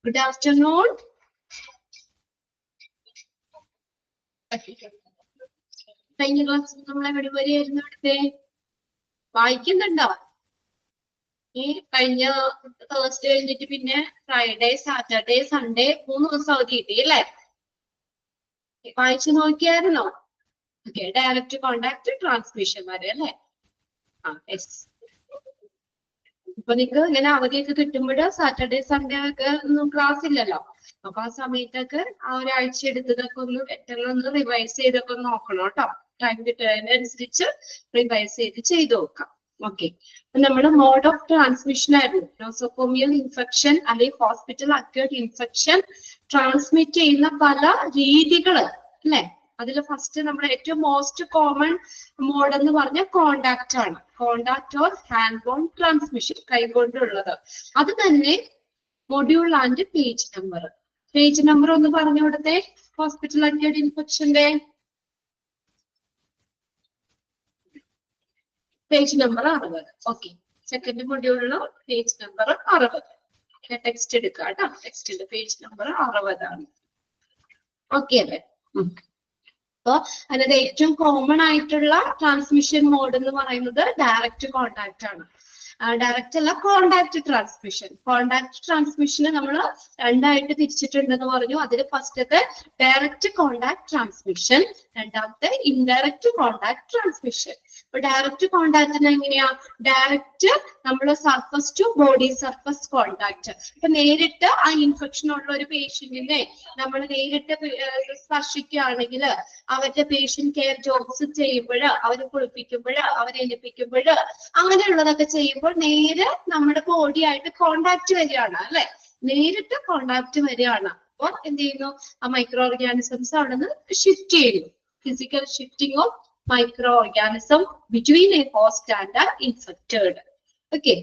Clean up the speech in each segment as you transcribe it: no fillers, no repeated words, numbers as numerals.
Good afternoon. കഴിഞ്ഞ ക്ലാസ്സിൽ നമ്മൾ എവിടെ വരെയായിരുന്നു ഇവിടുത്തെ വായിക്കുന്നുണ്ടോ? ഈ കഴിഞ്ഞ തേഴ്സ്ഡേ കഴിഞ്ഞിട്ട് പിന്നെ ഫ്രൈഡേ, സാറ്റർഡേ, സൺഡേ 3 ദിവസം അവധി കിട്ടി അല്ലേ? വായിച്ചു നോക്കിയായിരുന്നോ? ഓക്കെ, ഡയറക്റ്റ് കോണ്ടാക്ട് ട്രാൻസ്മിഷൻ വരെ അല്ലേ? ഇപ്പൊ നിങ്ങൾക്ക് ഇങ്ങനെ അവധിയൊക്കെ കിട്ടുമ്പോഴ് സാറ്റർഡേ സൺഡേ ഒക്കെ ഒന്നും ക്ലാസ് ഇല്ലല്ലോ. അപ്പൊ ആ സമയത്തൊക്കെ ആ ഒരാഴ്ച എടുത്തതൊക്കെ ഒന്ന് എല്ലാം ഒന്ന് റിവൈസ് ചെയ്തൊക്കെ നോക്കണം കേട്ടോ. ടൈം കിട്ടുന്നതിനനുസരിച്ച് റിവൈസ് ചെയ്ത് നോക്കാം. ഓക്കെ, നമ്മുടെ മോഡ് ഓഫ് ട്രാൻസ്മിഷൻ ആയിരുന്നു നോസോകോമിയൽ ഇൻഫെക്ഷൻ അല്ലെങ്കിൽ ഹോസ്പിറ്റൽ അക്യൂർഡ് ഇൻഫെക്ഷൻ ട്രാൻസ്മിറ്റ് ചെയ്യുന്ന പല രീതികള് അല്ലെ. അതിൽ ഫസ്റ്റ് നമ്മുടെ ഏറ്റവും മോസ്റ്റ് കോമൺ മോഡ് എന്ന് പറഞ്ഞ കോണ്ടാക്ട് ആണ്. Contact or hand borne transmission, കൈകൊണ്ടുള്ളത്. അത് തന്നെ module and page number. Page number ഒന്ന് പറഞ്ഞു കൊടുത്തേ. ഹോസ്പിറ്റൽ അക്യൂർഡ് ഇൻഫെക്ഷന്റെ പേജ് നമ്പർ 60. ഓക്കെ, സെക്കൻഡ് മൊഡ്യൂളില് പേജ് നമ്പർ 60. ടെക്സ്റ്റ് എടുക്കുക കേട്ടോ. ടെക്സ്റ്റിന്റെ പേജ് നമ്പർ 60 ആണ്. ഓക്കെ അല്ലേ? അപ്പൊ അതിനകത്ത് ഏറ്റവും കോമൺ ആയിട്ടുള്ള ട്രാൻസ്മിഷൻ മോഡ് എന്ന് പറയുന്നത് ഡയറക്റ്റ് കോണ്ടാക്ട് ആണ്. ഡയറക്റ്റ് അല്ല, കോണ്ടാക്ട് ട്രാൻസ്മിഷൻ. കോണ്ടാക്ട് ട്രാൻസ്മിഷന് നമ്മൾ രണ്ടായിട്ട് തിരിച്ചിട്ടുണ്ടെന്ന് പറഞ്ഞു. അതിൽ ഫസ്റ്റത്തെ ഡയറക്റ്റ് കോണ്ടാക്ട് ട്രാൻസ്മിഷൻ, രണ്ടാമത്തെ ഇൻഡയറക്റ്റ് കോണ്ടാക്ട് ട്രാൻസ്മിഷൻ. ഇപ്പൊ ഡയറക്റ്റ് കോണ്ടാക്ടിന് എങ്ങനെയാ? ഡയറക്റ്റ് നമ്മൾ surface to body surface contact. ഇപ്പൊ നേരിട്ട് ആ ഇൻഫെക്ഷൻ ഉള്ള ഒരു പേഷ്യന്റിനെ നമ്മൾ നേരിട്ട് സ്പർശിക്കുകയാണെങ്കിൽ അവരുടെ പേഷ്യന്റ് കെയർ ജോബ്സ് ചെയ്യുമ്പോൾ, അവരെ കുളിപ്പിക്കുമ്പോൾ, അവരെ എണിപ്പിക്കുമ്പോൾ, അങ്ങനെയുള്ളതൊക്കെ ചെയ്യുമ്പോൾ നേരെ നമ്മുടെ ബോഡി ആയിട്ട് കോണ്ടാക്ട് വരികയാണ് അല്ലെ. നേരിട്ട് കോണ്ടാക്ട് വരികയാണ്. അപ്പൊ എന്ത് ചെയ്യുന്നു? ആ മൈക്രോ ഓർഗാനിസംസ് അവിടെ നിന്ന് ഷിഫ്റ്റ് ചെയ്യുന്നു. Physical shifting of micro organism between A host and infected. Okay,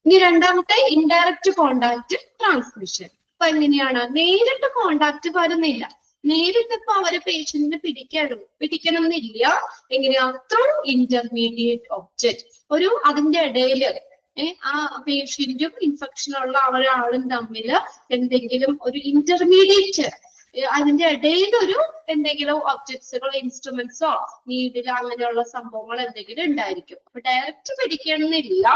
ഇനി രണ്ടാമത്തെ ഇൻഡയറക്റ്റ് കോണ്ടാക്ട് ട്രാൻസ്മിഷൻ. അപ്പൊ എങ്ങനെയാണ്? നേരിട്ട് കോണ്ടാക്ട് വരുന്നില്ല. നേരിട്ട് ഇപ്പൊ അവരെ പേഷ്യന്റിനെ പിടിക്കണം എന്നില്ല. എങ്ങനെയാ? Through intermediate object. ഒരു അതിന്റെ ഇടയില് ആ പേഷ്യന്റും ഇൻഫെക്ഷൻ ഉള്ള ഒരാളും തമ്മിൽ എന്തെങ്കിലും ഒരു ഇന്റർമീഡിയറ്റ്, അതിന്റെ ഇടയിൽ ഒരു എന്തെങ്കിലും ഒബ്ജക്ട്സുകളോ ഇൻസ്ട്രുമെന്റ്സോ നീഡിലോ അങ്ങനെയുള്ള സംഭവങ്ങൾ എന്തെങ്കിലും ഉണ്ടായിരിക്കും. അപ്പൊ ഡയറക്റ്റ് പിടിക്കണമെന്നില്ല.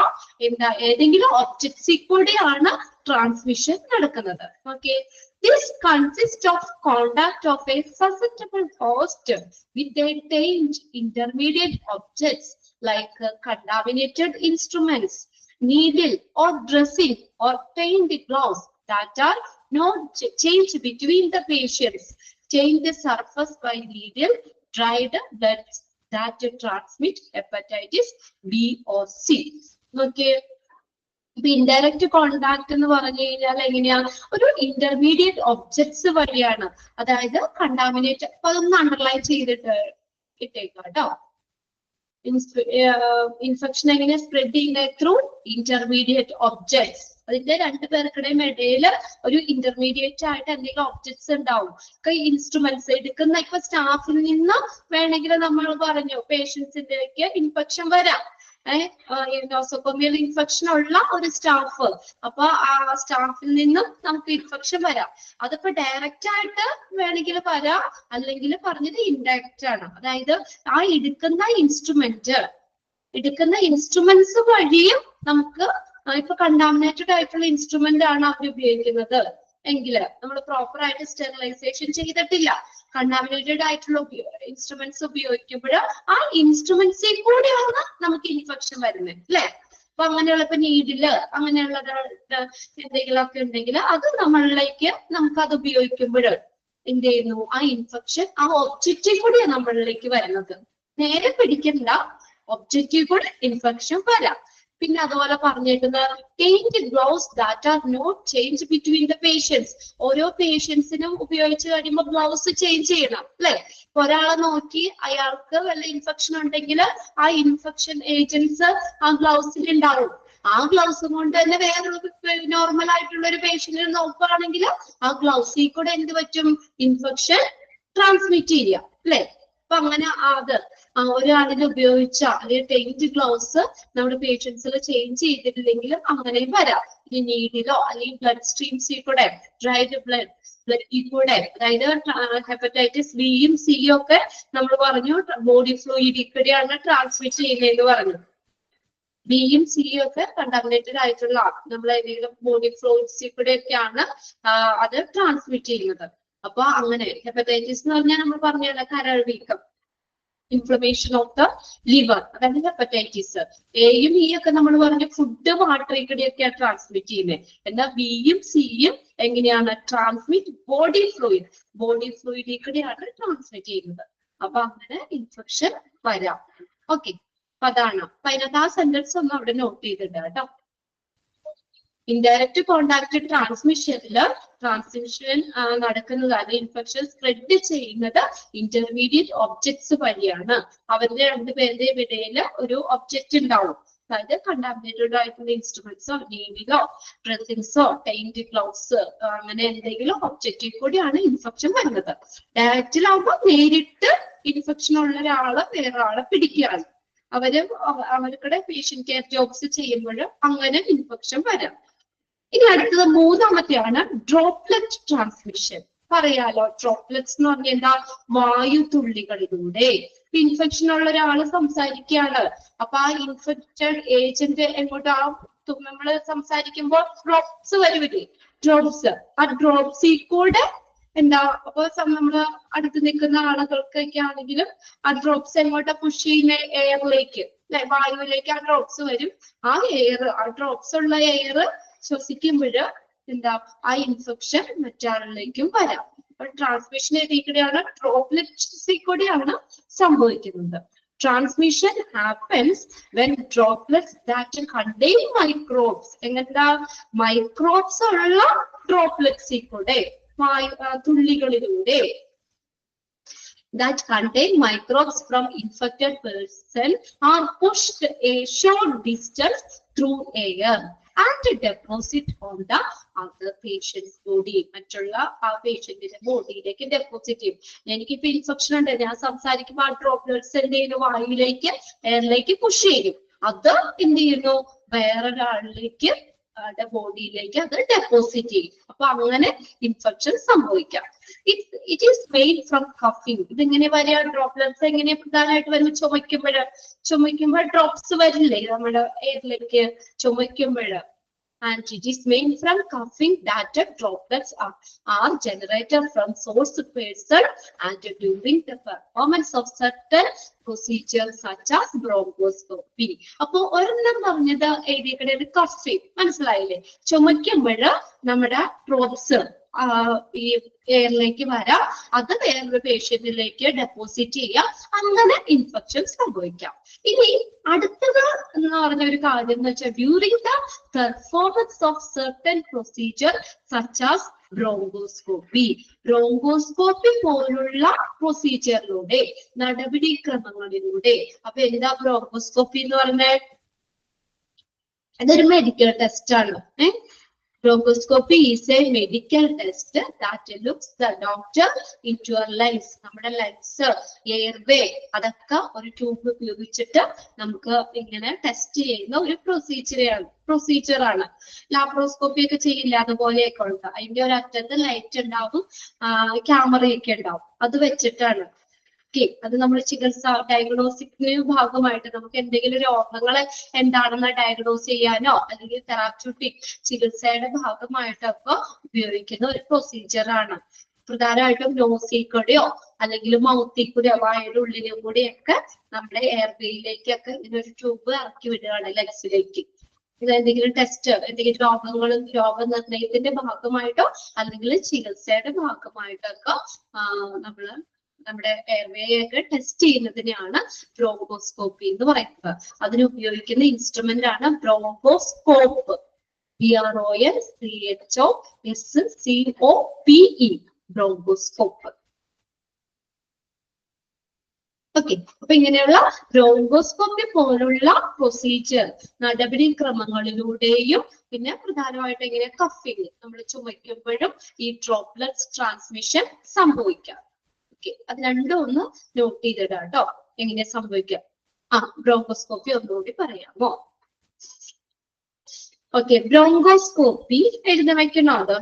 ഏതെങ്കിലും ഒബ്ജക്ട്സിൽ കൂടെയാണ് ട്രാൻസ്മിഷൻ നടക്കുന്നത്. Okay, this consists of contact of a susceptible host with a taint intermediate objects like contaminated instruments, needle or dressing or taint gloves that are not changed between the patients. Change the surface by needle, dried blood that transmit hepatitis B or C. Okay. ഇപ്പൊ indirect contact എന്ന് പറഞ്ഞു കഴിഞ്ഞാൽ എങ്ങനെയാ? ഒരു intermediate objects വഴിയാണ്. അതായത് contaminate. അപ്പൊ അതൊന്ന് അണ്ടർലൈൻ ചെയ്തിട്ട് ഇട്ടേക്കാം കേട്ടോ. ഇൻഫെക്ഷൻ എങ്ങനെ സ്പ്രെഡ് ചെയ്യുന്നത്? Through intermediate objects. അതിന്റെ രണ്ടുപേർക്കിടയും ഇടയിൽ ഒരു ഇന്റർമീഡിയറ്റ് ആയിട്ട് എന്തെങ്കിലും ഒബ്ജക്ട്സ് ഉണ്ടാവും. ഇൻസ്ട്രുമെന്റ്സ് എടുക്കുന്ന ഇപ്പൊ സ്റ്റാഫിൽ നിന്ന് വേണമെങ്കിൽ നമ്മൾ പറഞ്ഞു പേഷ്യൻസിലേക്ക് ഇൻഫെക്ഷൻ വരാം. നോസോകോമിയൽ ഇൻഫെക്ഷൻ ഉള്ള ഒരു സ്റ്റാഫ്, അപ്പൊ ആ സ്റ്റാഫിൽ നിന്നും നമുക്ക് ഇൻഫെക്ഷൻ വരാം. അതിപ്പോ ഡയറക്റ്റ് ആയിട്ട് വേണമെങ്കിൽ വരാം, അല്ലെങ്കിൽ പറഞ്ഞത് ഇൻഡയറക്റ്റ് ആണ്. അതായത് ആ എടുക്കുന്ന ഇൻസ്ട്രുമെന്റ്സ് വഴിയും നമുക്ക്, ഇപ്പൊ കണ്ടാമിനേറ്റഡ് ആയിട്ടുള്ള ഇൻസ്ട്രുമെന്റ് ആണ് അവർ ഉപയോഗിക്കുന്നത് എങ്കിൽ നമ്മൾ പ്രോപ്പർ ആയിട്ട് സ്റ്റെറിലൈസേഷൻ ചെയ്തിട്ടില്ല, കണ്ടാമിനേറ്റഡ് ആയിട്ടുള്ള ഇൻസ്ട്രുമെന്റ്സ് ഉപയോഗിക്കുമ്പോൾ ആ ഇൻസ്ട്രുമെന്റ്സിൽ കൂടെയാണ് നമുക്ക് ഇൻഫെക്ഷൻ വരുന്നത് അല്ലെ. അപ്പൊ അങ്ങനെയുള്ള ഇപ്പൊ നീഡില് അങ്ങനെയുള്ള എന്തെങ്കിലും ഒക്കെ ഉണ്ടെങ്കിൽ അത് നമ്മളിലേക്ക് നമുക്ക് അത് ഉപയോഗിക്കുമ്പോൾ എന്ത് ചെയ്യുന്നു? ആ ഇൻഫെക്ഷൻ ആ ഒബ്ജക്റ്റിൽ കൂടെയാണ് നമ്മളിലേക്ക് വരുന്നത്. നേരെ പിടിക്കണ്ട, ഒബ്ജക്റ്റിൽ കൂടെ ഇൻഫെക്ഷൻ വരാം. പിന്നെ അതുപോലെ പറഞ്ഞിരിക്കുന്നത് taint gloves that are not changed between the patients. ഓരോ പേഷ്യൻസിനും ഉപയോഗിച്ച് കഴിയുമ്പോൾ ഗ്ലൗസ് ചേഞ്ച് ചെയ്യണം അല്ലെ. ഒരാളെ നോക്കി അയാൾക്ക് വല്ല ഇൻഫെക്ഷൻ ഉണ്ടെങ്കിൽ ആ ഇൻഫെക്ഷൻ ഏജൻസ് ആ ഗ്ലൗസിൽ ഉണ്ടാവും. ആ ഗ്ലൗസ് കൊണ്ട് തന്നെ വേറൊരു നോർമൽ ആയിട്ടുള്ള ഒരു പേഷ്യന്റിനെ നോക്കുകയാണെങ്കിൽ ആ ഗ്ലൗസിൽ കൂടെ എന്ത് പറ്റും? ഇൻഫെക്ഷൻ ട്രാൻസ്മിറ്റ് ചെയ്യുക അല്ലെ. അപ്പൊ അങ്ങനെ അത് ഒരാളിന് ഉപയോഗിച്ച അല്ലെങ്കിൽ ടെയിൻഡ് ഗ്ലൗസ് നമ്മുടെ പേഷ്യൻസിൽ ചേഞ്ച് ചെയ്തിട്ടില്ലെങ്കിലും അങ്ങനെയും വരാം. ഇനി നീഡിലോ അല്ലെങ്കിൽ ബ്ലഡ് സ്ട്രീംസിൽ കൂടെ ഡ്രൈഡ് ബ്ലഡിൽ കൂടെ, അതായത് ഹെപ്പറ്റൈറ്റിസ് ബിയും സിയും ഒക്കെ നമ്മൾ പറഞ്ഞു ബോഡി ഫ്ലൂയിഡിൽ കൂടെയാണ് ട്രാൻസ്മിറ്റ് ചെയ്യുന്നതെന്ന് പറഞ്ഞു. ബിയും സിയും ഒക്കെ കണ്ടാമിനേറ്റഡ് ആയിട്ടുള്ള നമ്മൾ ഏതെങ്കിലും ബോഡി ഫ്ലൂയിഡ്സിൽ കൂടെ ഒക്കെയാണ് അത് ട്രാൻസ്മിറ്റ് ചെയ്യുന്നത്. അപ്പൊ അങ്ങനെ ഹെപ്പറ്റൈറ്റിസ് എന്ന് പറഞ്ഞാൽ നമ്മൾ പറഞ്ഞ കരൾ വീക്കം, ഇൻഫ്ലമേഷൻ ഓഫ് ദ ലിവർ, അതായത് ഹെപ്പറ്റൈറ്റിസ്. എയും ഇ ഒക്കെ നമ്മൾ പറഞ്ഞ ഫുഡ് വാട്ടറിൽ കൂടെയൊക്കെയാണ് ട്രാൻസ്മിറ്റ് ചെയ്യുന്നത്. എന്നാൽ ബിയും സിയും എങ്ങനെയാണ് ട്രാൻസ്മിറ്റ് ബോഡി ഫ്ലൂയിഡിൽ കൂടെയാണ് ട്രാൻസ്മിറ്റ് ചെയ്യുന്നത്. അപ്പൊ അങ്ങനെ ഇൻഫെക്ഷൻ വരാം. ഓക്കെ, അപ്പൊ അതാണ്. അപ്പൊ അതിനകത്ത് ആ സെന്റൻസ് ഒന്ന് അവിടെ നോട്ട് ചെയ്തിട്ടുണ്ട് കേട്ടോ. ഇൻഡയറക്റ്റ് കോണ്ടാക്ട് ട്രാൻസ്മിഷൻ നടക്കുന്നത്, അല്ലെങ്കിൽ ഇൻഫെക്ഷൻ സ്പ്രെഡ് ചെയ്യുന്നത് ഇന്റർമീഡിയറ്റ് ഒബ്ജക്ട്സ് വഴിയാണ്. അവരുടെ രണ്ടുപേരുടെയും ഇടയിൽ ഒരു ഒബ്ജക്റ്റ് ഉണ്ടാവും. അതായത് കണ്ടാമിനേറ്റഡ് ആയിട്ടുള്ള ഇൻസ്ട്രുമെന്റ്സോ നീഡിലോ ഡ്രസ്സിങ്സോ ടെയിൻഡ് ഗ്ലൗസ് അങ്ങനെ എന്തെങ്കിലും ഒബ്ജക്റ്റിൽ കൂടിയാണ് ഇൻഫെക്ഷൻ വരുന്നത്. ഡയറക്റ്റിലാവുമ്പോൾ നേരിട്ട് ഇൻഫെക്ഷൻ ഉള്ള ഒരാള് വേറെ ആളെ പിടിക്കുകയാണ്. അവർക്കിടെ പേഷ്യന്റ് കെയർ ജോബ്സ് ചെയ്യുമ്പോഴും അങ്ങനെ ഇൻഫെക്ഷൻ വരാം. ഇനി അടുത്തത് മൂന്നാമത്തെയാണ് ഡ്രോപ്ലെറ്റ് ട്രാൻസ്മിഷൻ. പറയാലോ, ഡ്രോപ്ലെറ്റ്സ് എന്ന് പറഞ്ഞാൽ എന്താ? വായു തുള്ളികളിലൂടെ. ഇൻഫെക്ഷൻ ഉള്ള ഒരാള് സംസാരിക്കുകയാണ്. അപ്പൊ ആ ഇൻഫെക്റ്റഡ് ഏജന്റ് എങ്ങോട്ടാ? നമ്മള് സംസാരിക്കുമ്പോൾ ഡ്രോപ്സ് വരുവില്ലേ, ഡ്രോപ്സ്. ആ ഡ്രോപ്സിൽ കൂടെ എന്താ? അപ്പൊ നമ്മള് അടുത്ത് നിൽക്കുന്ന ആളുകൾക്കൊക്കെ ആണെങ്കിലും ആ ഡ്രോപ്സ് എങ്ങോട്ടാ പുഷ് ചെയ്യുന്ന? എയറിലേക്ക്, അല്ലെ, വായുവിലേക്ക് ആ ഡ്രോപ്സ് വരും. ആ ഡ്രോപ്സ് ഉള്ള എയർ ശ്വസിക്കുമ്പോൾ എന്താ? ആ ഇൻഫെക്ഷൻ മറ്റാളിലേക്കും വരാം. അപ്പൊ ട്രാൻസ്മിഷൻ ഇതിലൂടെയാണ്, ഡ്രോപ്ലെറ്റ്സിൽ കൂടെയാണ് സംഭവിക്കുന്നത്. Transmission happens when droplets that contain microbes. എങ്ങനെന്താ? മൈക്രോബ്സ് ഉള്ള ഡ്രോപ്ലെറ്റ്സിൽ കൂടെ, തുള്ളികളിലൂടെ, that contain microbes from infected person are pushed a short distance through air and deposit on the other patient's body. മറ്റുള്ള ആ പേഷ്യന്റിന്റെ ബോഡിയിലേക്ക് ഡെപ്പോസിറ്റ് ചെയ്യും. എനിക്കിപ്പോ ഇൻഫെക്ഷൻ ഉണ്ട്, ഞാൻ സംസാരിക്കുമ്പോൾ ആ ഡ്രോപ്ലെറ്റ്സ് എന്ത് ചെയ്യുന്നു? വായുവിലേക്ക്, എയറിലേക്ക് പുഷ് ചെയ്യും. അത് എന്ത് ചെയ്യുന്നു? വേറൊരാളിലേക്ക് ബോഡിയിലേക്ക് അത് ഡെപ്പോസിറ്റ് ചെയ്യും. അപ്പൊ അങ്ങനെ ഇൻഫെക്ഷൻ സംഭവിക്കാം. ഇറ്റ് ഈസ് മെയ്ഡ് ഫ്രം കഫിങ്. ഇതിങ്ങനെ വരിക, ഡ്രോപ്ലെറ്റ്സ് എങ്ങനെ പ്രധാനമായിട്ട് വരുമ്പോൾ ചുമയ്ക്കുമ്പോൾ ഡ്രോപ്സ് വരില്ലേ നമ്മുടെ എയറിലേക്ക് ചുമയ്ക്കുമ്പോൾ. And it is made from coughing that droplets are generated from source person and during the performance of certain procedures such as bronchoscopy. അപ്പൊ ഒരെണ്ണം പറഞ്ഞത് എഴുതിയേക്കണത് കഫിങ്, മനസ്സിലായില്ലേ? ചുമയ്ക്കുമ്പോൾ നമ്മുടെ ഡ്രോപ്സ് ഈ എയറിലേക്ക് വരാം, അത് വേറൊരു പേഷ്യന്റിലേക്ക് ഡെപ്പോസിറ്റ് ചെയ്യാം, അങ്ങനെ ഇൻഫെക്ഷൻ സംഭവിക്കാം. ഇനി അടുത്തത് എന്ന് പറഞ്ഞ ഒരു കാര്യം എന്ന് വെച്ചാൽ during the performance of certain procedure such as bronchoscopy. Bronchoscopy പോലുള്ള പ്രൊസീജിയറിലൂടെ, നടപടിക്രമങ്ങളിലൂടെ. അപ്പൊ എന്താ ബ്രോങ്കോസ്കോപ്പി എന്ന് പറഞ്ഞാൽ? അതൊരു മെഡിക്കൽ ടെസ്റ്റ് ആണ്. Bronchoscopy is a medical test that looks the doctor into your lungs. നമ്മുടെ ലങ്സ്, എയർവേ, അതൊക്കെ ഒരു ട്യൂബ് ഉപയോഗിച്ചിട്ട് നമുക്ക് ഇങ്ങനെ ടെസ്റ്റ് ചെയ്യുന്ന ഒരു പ്രൊസീജിയറാണ്. ലാപ്രോസ്കോപ്പി ഒക്കെ ചെയ്യില്ല, അതുപോലെയൊക്കെ ഉണ്ട്. അതിന്റെ ഒരു അറ്റത്ത് ലൈറ്റ് ഉണ്ടാവും, ക്യാമറയൊക്കെ ഉണ്ടാവും. അത് വെച്ചിട്ടാണ് അത് നമ്മൾ ചികിത്സ ഡയഗ്നോസിക്കിന് ഭാഗമായിട്ട് നമുക്ക് എന്തെങ്കിലും രോഗങ്ങൾ എന്താണെന്ന് ഡയഗ്നോസ് ചെയ്യാനോ അല്ലെങ്കിൽ തെറാപ്യൂട്ടിക് ചികിത്സയുടെ ഭാഗമായിട്ടൊക്കെ ഉപയോഗിക്കുന്ന ഒരു പ്രൊസീജിയറാണ്. പ്രധാനമായിട്ടും നോസിൽ കൂടെയോ അല്ലെങ്കിൽ മൗത്തിൽ കൂടെയോ വായുടെ ഉള്ളിലും കൂടെയൊക്കെ നമ്മുടെ എയർവേയിലേക്കൊക്കെ ഇങ്ങനൊരു ട്യൂബ് ഇറക്കി വിടുകയാണ് ലങ്സിലേക്ക്. ഇത് എന്തെങ്കിലും ടെസ്റ്റ്, എന്തെങ്കിലും രോഗനിർണയത്തിന്റെ ഭാഗമായിട്ടോ അല്ലെങ്കിൽ ചികിത്സയുടെ ഭാഗമായിട്ടൊക്കെ നമ്മുടെ എയർവേ ഒക്കെ ടെസ്റ്റ് ചെയ്യുന്നതിനെയാണ് ബ്രോങ്കോസ്കോപ്പി എന്ന് പറയുന്നത്. അതിന് ഉപയോഗിക്കുന്ന ഇൻസ്ട്രുമെന്റ് ആണ് ബ്രോങ്കോസ്കോപ്പ്. BRONCHOSCOPE, bronchoscope. ഓക്കെ, അപ്പൊ ഇങ്ങനെയുള്ള ബ്രോങ്കോസ്കോപ്പി പോലുള്ള പ്രൊസീജിയർ നടപടിക്രമങ്ങളിലൂടെയും പിന്നെ പ്രധാനമായിട്ട് എങ്ങനെ കഫിങ്, നമ്മൾ ചുമയ്ക്കുമ്പോഴും ഈ ഡ്രോപ്ലെറ്റ്സ് ട്രാൻസ്മിഷൻ സംഭവിക്കാം. ഓക്കെ, അത് രണ്ടും ഒന്ന് നോട്ട് ചെയ്തിടാം കേട്ടോ. എങ്ങനെ സംഭവിക്കാം? ബ്രോങ്കോസ്കോപ്പി ഒന്നുകൂടി പറയാമോ? ഓക്കെ, ബ്രോങ്കോസ്കോപ്പി എഴുതി വെക്കണോ? അത്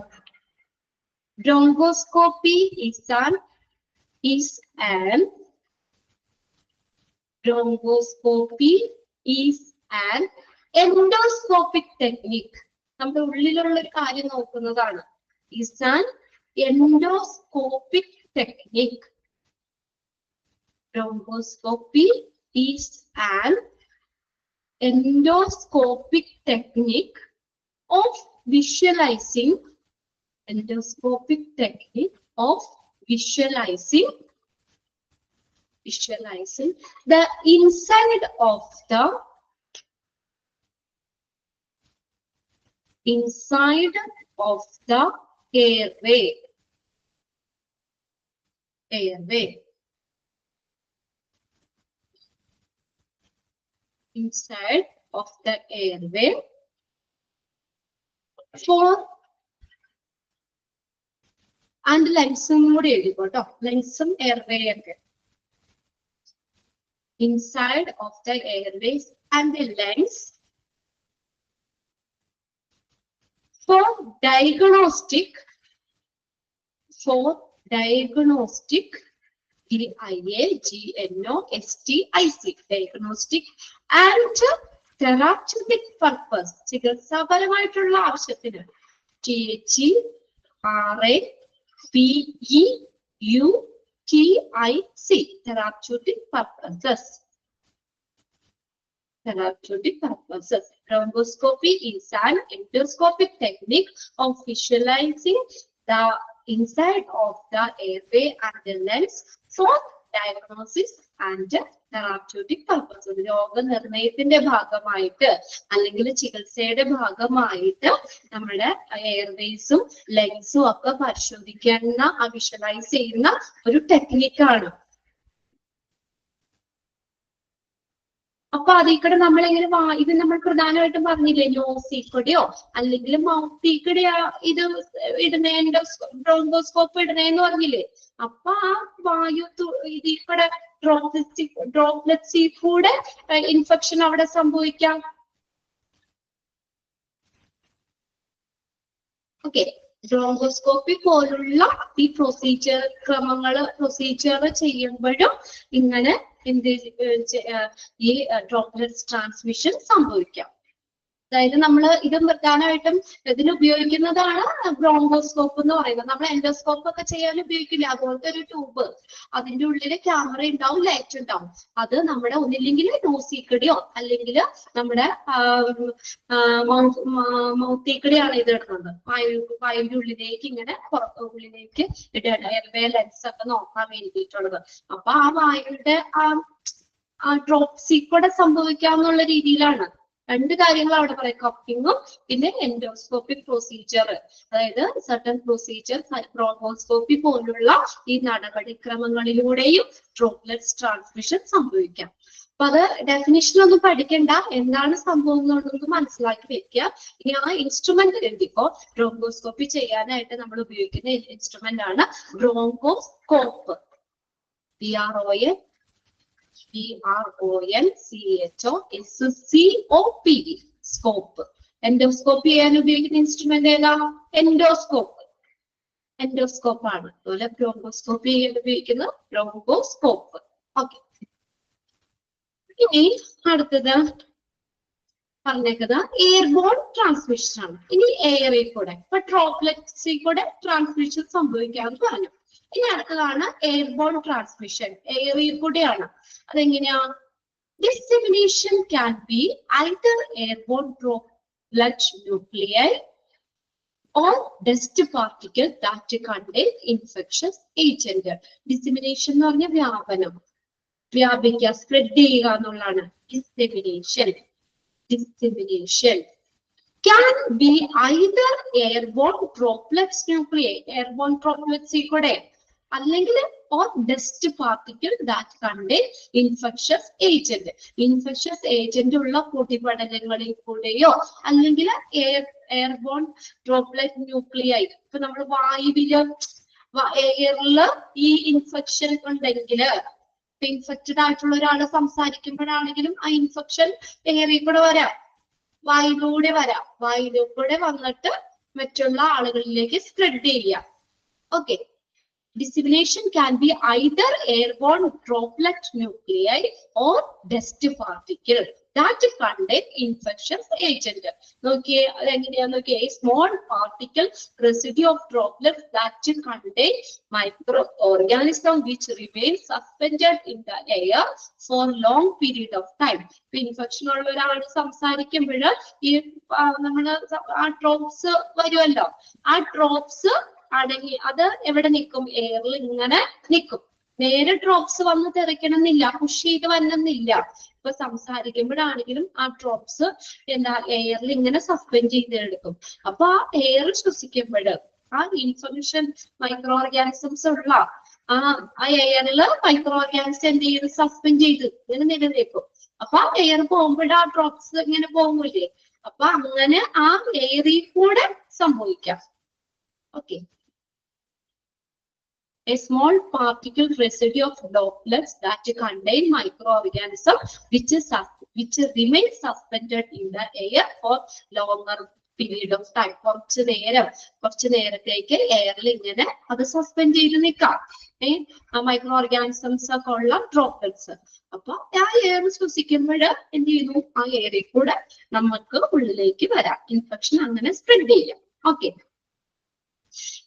bronchoscopy is an endoscopic technique. നമ്മുടെ ഉള്ളിലുള്ള ഒരു കാര്യം നോക്കുന്നതാണ്. is an endoscopic technique. Bronchoscopy is an endoscopic technique of visualizing the inside of the airway. Inside of the airway for and ലങ്സും കൂടി എഴുതിക്കോട്ടോ. ലങ്സും എയർവേ ഒക്കെ. Inside of the airways and the lungs for diagnostic DIAGNOSTIC diagnostic and therapeutic purpose. ചികിത്സാപരമായിട്ടുള്ള ആവശ്യത്തിന് THERAPEUTIC therapeutic purposes. Bronchoscopy is an endoscopic technique of visualizing the inside of the airway and the lungs for diagnosis and therapeutic purposes. രോഗനിർണയത്തിന്റെ ഭാഗമായിട്ട് അല്ലെങ്കിൽ ചികിത്സയുടെ ഭാഗമായിട്ട് നമ്മുടെ എയർവേസും ലങ്സും ഒക്കെ പരിശോധിക്കുന്ന visualise ചെയ്യുന്ന ഒരു ടെക്നിക്കാണ്. അപ്പൊ അതിൽ കൂടെ നമ്മൾ എങ്ങനെ ഇത് നമ്മൾ പ്രധാനമായിട്ടും പറഞ്ഞില്ലേ, നോസിക്കൂടെയോ അല്ലെങ്കിൽ മൗത്തിക്കൂടെയോ ഇത് ഇടുന്ന ബ്രോങ്കോസ്കോപ്പ് ഇടുന്നേന്ന് പറഞ്ഞില്ലേ. അപ്പൊ ആ വായു ഇതിൽ കൂടെ ഡ്രോപ്ലെറ്റ്സിൽ കൂടെ ഇൻഫെക്ഷൻ അവിടെ സംഭവിക്കാം. ഓക്കെ, ബ്രോങ്കോസ്കോപ്പി പോലുള്ള ഈ പ്രൊസീജിയർ ചെയ്യുമ്പോഴും ഇങ്ങനെ ഈ ഡ്രോപ്ലെറ്റ്സ് ട്രാൻസ്മിഷൻ സംഭവിക്കാം. അതായത് നമ്മൾ ഇത് പ്രധാനമായിട്ടും ഇതിന് ഉപയോഗിക്കുന്നതാണ് ബ്രോങ്കോസ്കോപ്പ് എന്ന് പറയുന്നത്. നമ്മൾ എൻഡോസ്കോപ്പ് ഒക്കെ ചെയ്യാൻ ഉപയോഗിക്കില്ല. അതുപോലത്തെ ഒരു ട്യൂബ്, അതിന്റെ ഉള്ളില് ക്യാമറ ഉണ്ടാവും, ലൈറ്റ് ഉണ്ടാവും. അത് നമ്മുടെ ഒന്നില്ലെങ്കിൽ നോസിക്കൂടെയോ അല്ലെങ്കിൽ നമ്മുടെ മൗത്തിക്കൂടെയാണ് ഇത് ഇടുന്നത്. വായുവിന്റെ ഉള്ളിലേക്ക് ഇങ്ങനെ ഉള്ളിലേക്ക് ഇടുകയാണ്, എയർവേ ലെൻസ് ഒക്കെ നോക്കാൻ വേണ്ടിയിട്ടുള്ളത്. അപ്പൊ ആ വായുവിന്റെ ആ ഡ്രോപ്സിക്കൂടെ സംഭവിക്കാന്നുള്ള രീതിയിലാണ്. രണ്ട് കാര്യങ്ങൾ അവിടെ പറയാം, കപ്പിങ്ങും പിന്നെ എൻഡോസ്കോപ്പിക് പ്രൊസീജിയർ. അതായത് സർട്ടൻ പ്രൊസീജിയർ ബ്രോങ്കോസ്കോപ്പി പോലുള്ള ഈ നടപടിക്രമങ്ങളിലൂടെയും ഡ്രോപ്ലെറ്റ്സ് ട്രാൻസ്മിഷൻ സംഭവിക്കാം. അപ്പൊ അത് ഡെഫിനിഷൻ ഒന്നും പഠിക്കണ്ട, എന്താണ് സംഭവം എന്നുള്ളത് മനസ്സിലാക്കി വെക്കുക. ഇനി ആ ഇൻസ്ട്രുമെന്റ് എഴുതിക്കോ. ബ്രോങ്കോസ്കോപ്പി ചെയ്യാനായിട്ട് നമ്മൾ ഉപയോഗിക്കുന്ന ഇൻസ്ട്രുമെന്റ് ആണ് ബ്രോങ്കോസ്കോപ്പ്. BRONCHOSCOP scope. എൻഡോസ്കോപ്പി ചെയ്യാൻ ഉപയോഗിക്കുന്ന ഇൻസ്ട്രുമെന്റ് ഏതാ? എൻഡോസ്കോപ്പ് ആണ്. അതുപോലെ ബ്രോങ്കോസ്കോപ്പി ചെയ്യാൻ ഉപയോഗിക്കുന്ന ബ്രോങ്കോസ്കോപ്പ്. ഓക്കെ, ഇനി അടുത്തത് പറഞ്ഞേക്കുന്നത് എയർബോൺ ട്രാൻസ്മിഷൻ ആണ്. ഇനി എയറിൽ കൂടെ ഇപ്പൊ ഡ്രോപ്ലെറ്റ്സിൽ കൂടെ ട്രാൻസ്മിഷൻ സംഭവിക്കാമെന്ന് പറഞ്ഞു. ഇനി അടുത്തതാണ് എയർബോൺ ട്രാൻസ്മിഷൻ. എയറിൽ കൂടെയാണ്. അതെങ്ങനെയാ? Dissemination can be either airborne droplet nuclei or dust particle that contain infectious agent. Dissemination എന്ന് പറഞ്ഞ വ്യാപനം, വ്യാപിക്കുക, സ്പ്രെഡ് ചെയ്യുക എന്നുള്ളതാണ് dissemination. Can be either airborne droplets nuclei, airborne droplets കൂടെ, അല്ലെങ്കിൽ or dust particle that contain infectious agent. Infectious agent ഉള്ള പൊടിപടലങ്ങളിൽ കൂടെയോ അല്ലെങ്കിൽ എയർബോൺ ഡ്രോപ്ലെറ്റ് ന്യൂക്ലിയൈ. ഇപ്പൊ നമ്മൾ വായുവില് എയറില് ഈ ഇൻഫെക്ഷൻ ഉണ്ടെങ്കിൽ ഇൻഫെക്റ്റഡ് ആയിട്ടുള്ള ഒരാൾ സംസാരിക്കുമ്പോഴാണെങ്കിലും ആ ഇൻഫെക്ഷൻ എയറിൽ കൂടെ വരാം, വായിലൂടെ വരാം, വായിലൂടെ വന്നിട്ട് മറ്റുള്ള ആളുകളിലേക്ക് സ്പ്രെഡ് ചെയ്യാം. Okay. Dissemination can be either airborne droplet nuclei or dust particle that contain infectious agent. നോക്കിയേ അതെങ്ങനെയാ നോക്കിയേ, small particle residue of droplets that contain microorganism which remain suspended in the air for long period of time. Infection ഉള്ള ഒരാൾ സംസാരിക്കുമ്പോൾ ഈ നമ്മള് ആ drops വരുമല്ലോ, ആ ഡ്രോപ്സ് അടങ്ങി അത് എവിടെ നിൽക്കും, എയറിൽ ഇങ്ങനെ നിൽക്കും. നേരെ ഡ്രോപ്സ് വന്ന് തെറിക്കണമെന്നില്ല, പുഷ് ചെയ്ത് വരണമെന്നില്ല. ഇപ്പൊ സംസാരിക്കുമ്പോഴാണെങ്കിലും ആ ഡ്രോപ്സ് എന്താ എയറിൽ ഇങ്ങനെ സസ്പെൻഡ് ചെയ്തെടുക്കും. അപ്പൊ ആ എയർ ശ്വസിക്കുമ്പോൾ ആ ഇൻഫെക്ഷൻ മൈക്രോ ഓർഗാനിസംസ് ഉള്ള ആ എയറിൽ മൈക്രോ ഓർഗാനിസം എന്ത് ചെയ്ത് സസ്പെൻഡ് ചെയ്ത് ഇങ്ങനെ നിലനിൽക്കും. അപ്പൊ ആ എയർ പോകുമ്പോൾ ആ ഡ്രോപ്സ് ഇങ്ങനെ പോകില്ലേ, അപ്പൊ അങ്ങനെ ആ എയറിൽ കൂടെ സംഭവിക്കാം. Okay. A small particle residue of droplets that contain microorganisms which remain suspended in the air for longer period of time. കുറച്ച് നേരത്തേക്ക് എയറിൽ ഇങ്ങനെ അത് സസ്പെൻഡ് ചെയ്ത് നിൽക്കാം. മൈക്രോ ഓർഗാനിസംസ് ഒക്കെ ഉള്ള ഡ്രോപ്ലെറ്റ്സ്. അപ്പൊ ആ എയർ ശ്വസിക്കുമ്പോൾ എന്ത് ചെയ്യുന്നു, ആ എയറിൽ കൂടെ നമുക്ക് ഉള്ളിലേക്ക് വരാം, ഇൻഫെക്ഷൻ അങ്ങനെ സ്പ്രെഡ് ചെയ്യാം. ഓക്കെ.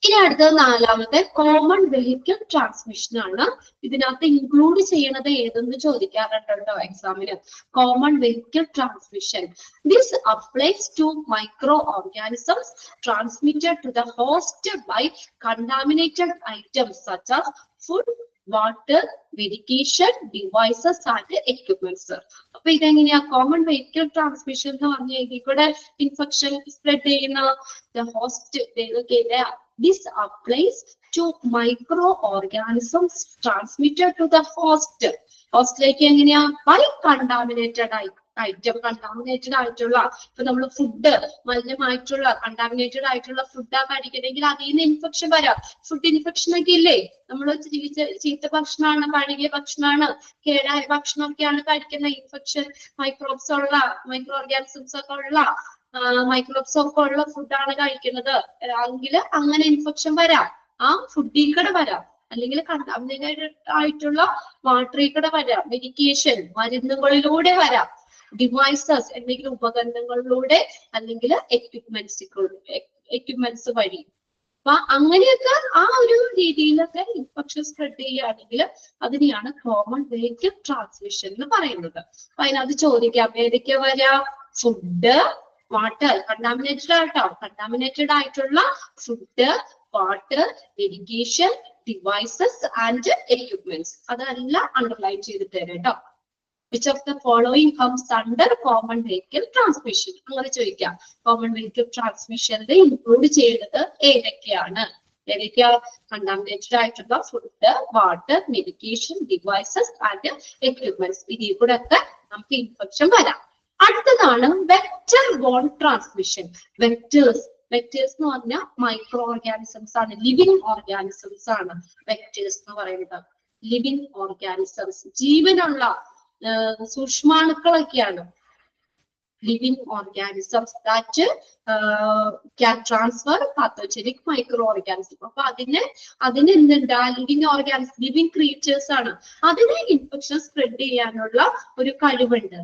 ഇനി അടുത്തത് നാലാമത്തെ കോമൺ വെഹിക്കിൾ ട്രാൻസ്മിഷൻ ആണ്. ഇതിനകത്ത് ഇൻക്ലൂഡ് ചെയ്യണത് ഏതെന്ന് ചോദിക്കാറുണ്ടോ എക്സാമിന്. Common vehicle transmission. This applies to microorganisms transmitted to the host by contaminated items such as food, water, medication, devices and equipments. അപ്പൊ ഇതെങ്ങനെയാ കോമൺ വെഹിക്കിൾ ട്രാൻസ്മിഷൻ എന്ന് പറഞ്ഞ ഇതിൽ കൂടെ ഇൻഫെക്ഷൻ സ്പ്രെഡ് ചെയ്യുന്ന host. This applies to microorganisms transmitted to the host. ഹോസ്റ്റിലേക്ക് എങ്ങനെയാ, by contaminated item. Contaminated ആയിട്ടുള്ള, ഇപ്പൊ നമ്മൾ ഫുഡ് മലിനമായിട്ടുള്ള കണ്ടാമിനേറ്റഡ് ആയിട്ടുള്ള ഫുഡാ കഴിക്കണമെങ്കിൽ അതിൽ നിന്ന് ഇൻഫെക്ഷൻ വരാം. ഫുഡ് ഇൻഫെക്ഷൻ ഒക്കെ ഇല്ലേ, നമ്മൾ ചീത്ത ഭക്ഷണമാണ്, പഴകിയ ഭക്ഷണമാണ്, കേടായ ഭക്ഷണമൊക്കെയാണ് കഴിക്കുന്ന. ഇൻഫെക്ഷൻ മൈക്രോബ്സ് ഉള്ള, മൈക്രോ ഓർഗാനിസംസ് ഒക്കെ ഉള്ള, മൈക്രോബ്സ് ഒക്കെ ഉള്ള ഫുഡാണ് കഴിക്കുന്നത് എങ്കിൽ അങ്ങനെ ഇൻഫെക്ഷൻ വരാം. ആ ഫുഡിൽ കൂടെ വരാം, അല്ലെങ്കിൽ കണ്ടാമിനേറ്റഡ് ആയിട്ടുള്ള വാട്ടറിൽ കൂടെ വരാം, മെഡിക്കേഷൻ മരുന്നുകളിലൂടെ വരാം, ഡിവൈസസ് എന്തെങ്കിലും ഉപകരണങ്ങളിലൂടെ, അല്ലെങ്കിൽ എക്യുപ്മെന്റ്സ് വഴി. അപ്പൊ അങ്ങനെയൊക്കെ ആ ഒരു രീതിയിലൊക്കെ ഇൻഫെക്ഷൻ സ്പ്രെഡ് ചെയ്യുകയാണെങ്കിൽ അതിനെയാണ് കോമൺ വെഹിക്കിൾ ട്രാൻസ്മിഷൻ എന്ന് പറയുന്നത്. അപ്പൊ അതിനകത്ത് ചോദിക്കാം ഏതൊക്കെ വരാം, ഫുഡ്, വാട്ടർ, കണ്ടാമിനേറ്റഡ് ആയിട്ടുള്ള food, water, medication, devices and equipments. അതെല്ലാം അണ്ടർലൈൻ ചെയ്തിട്ട് തരാം കേട്ടോ. Which of the following comes under common vehicle transmission? അങ്ങനെ ചോദിക്കാം. കോമൺ വെഹിക്കിൾ ട്രാൻസ്മിഷനിൽ ഇൻക്ലൂഡ് ചെയ്യുന്നത് ഏതൊക്കെയാണ്? കണ്ടാമിനേറ്റഡ് ആയിട്ടുള്ള food, water, medication, devices and equipments. ഇതിൽ കൂടെ ഒക്കെ നമുക്ക് ഇൻഫെക്ഷൻ വരാം. അടുത്തതാണ് വെക്ടർ ബോൺ ട്രാൻസ്മിഷൻ. വെക്ടേഴ്സ് എന്ന് പറഞ്ഞാൽ മൈക്രോ ഓർഗാനിസംസ് ആണ്, ലിവിങ് ഓർഗാനിസംസ് ആണ് വെക്ടേഴ്സ് എന്ന് പറയുന്നത്. ലിവിങ് ഓർഗാനിസംസ്, ജീവനുള്ള സൂക്ഷ്മാണുക്കളൊക്കെയാണ് living organisms that can transfer pathogenic microorganisms. അപ്പൊ അതിന് എന്തുണ്ടാ, ലിവിങ് ഓർഗാനിസം, ലിവിങ് ക്രീച്ചേഴ്സ് ആണ്. അതിന് ഇൻഫെക്ഷൻ സ്പ്രെഡ് ചെയ്യാനുള്ള ഒരു കഴിവുണ്ട്.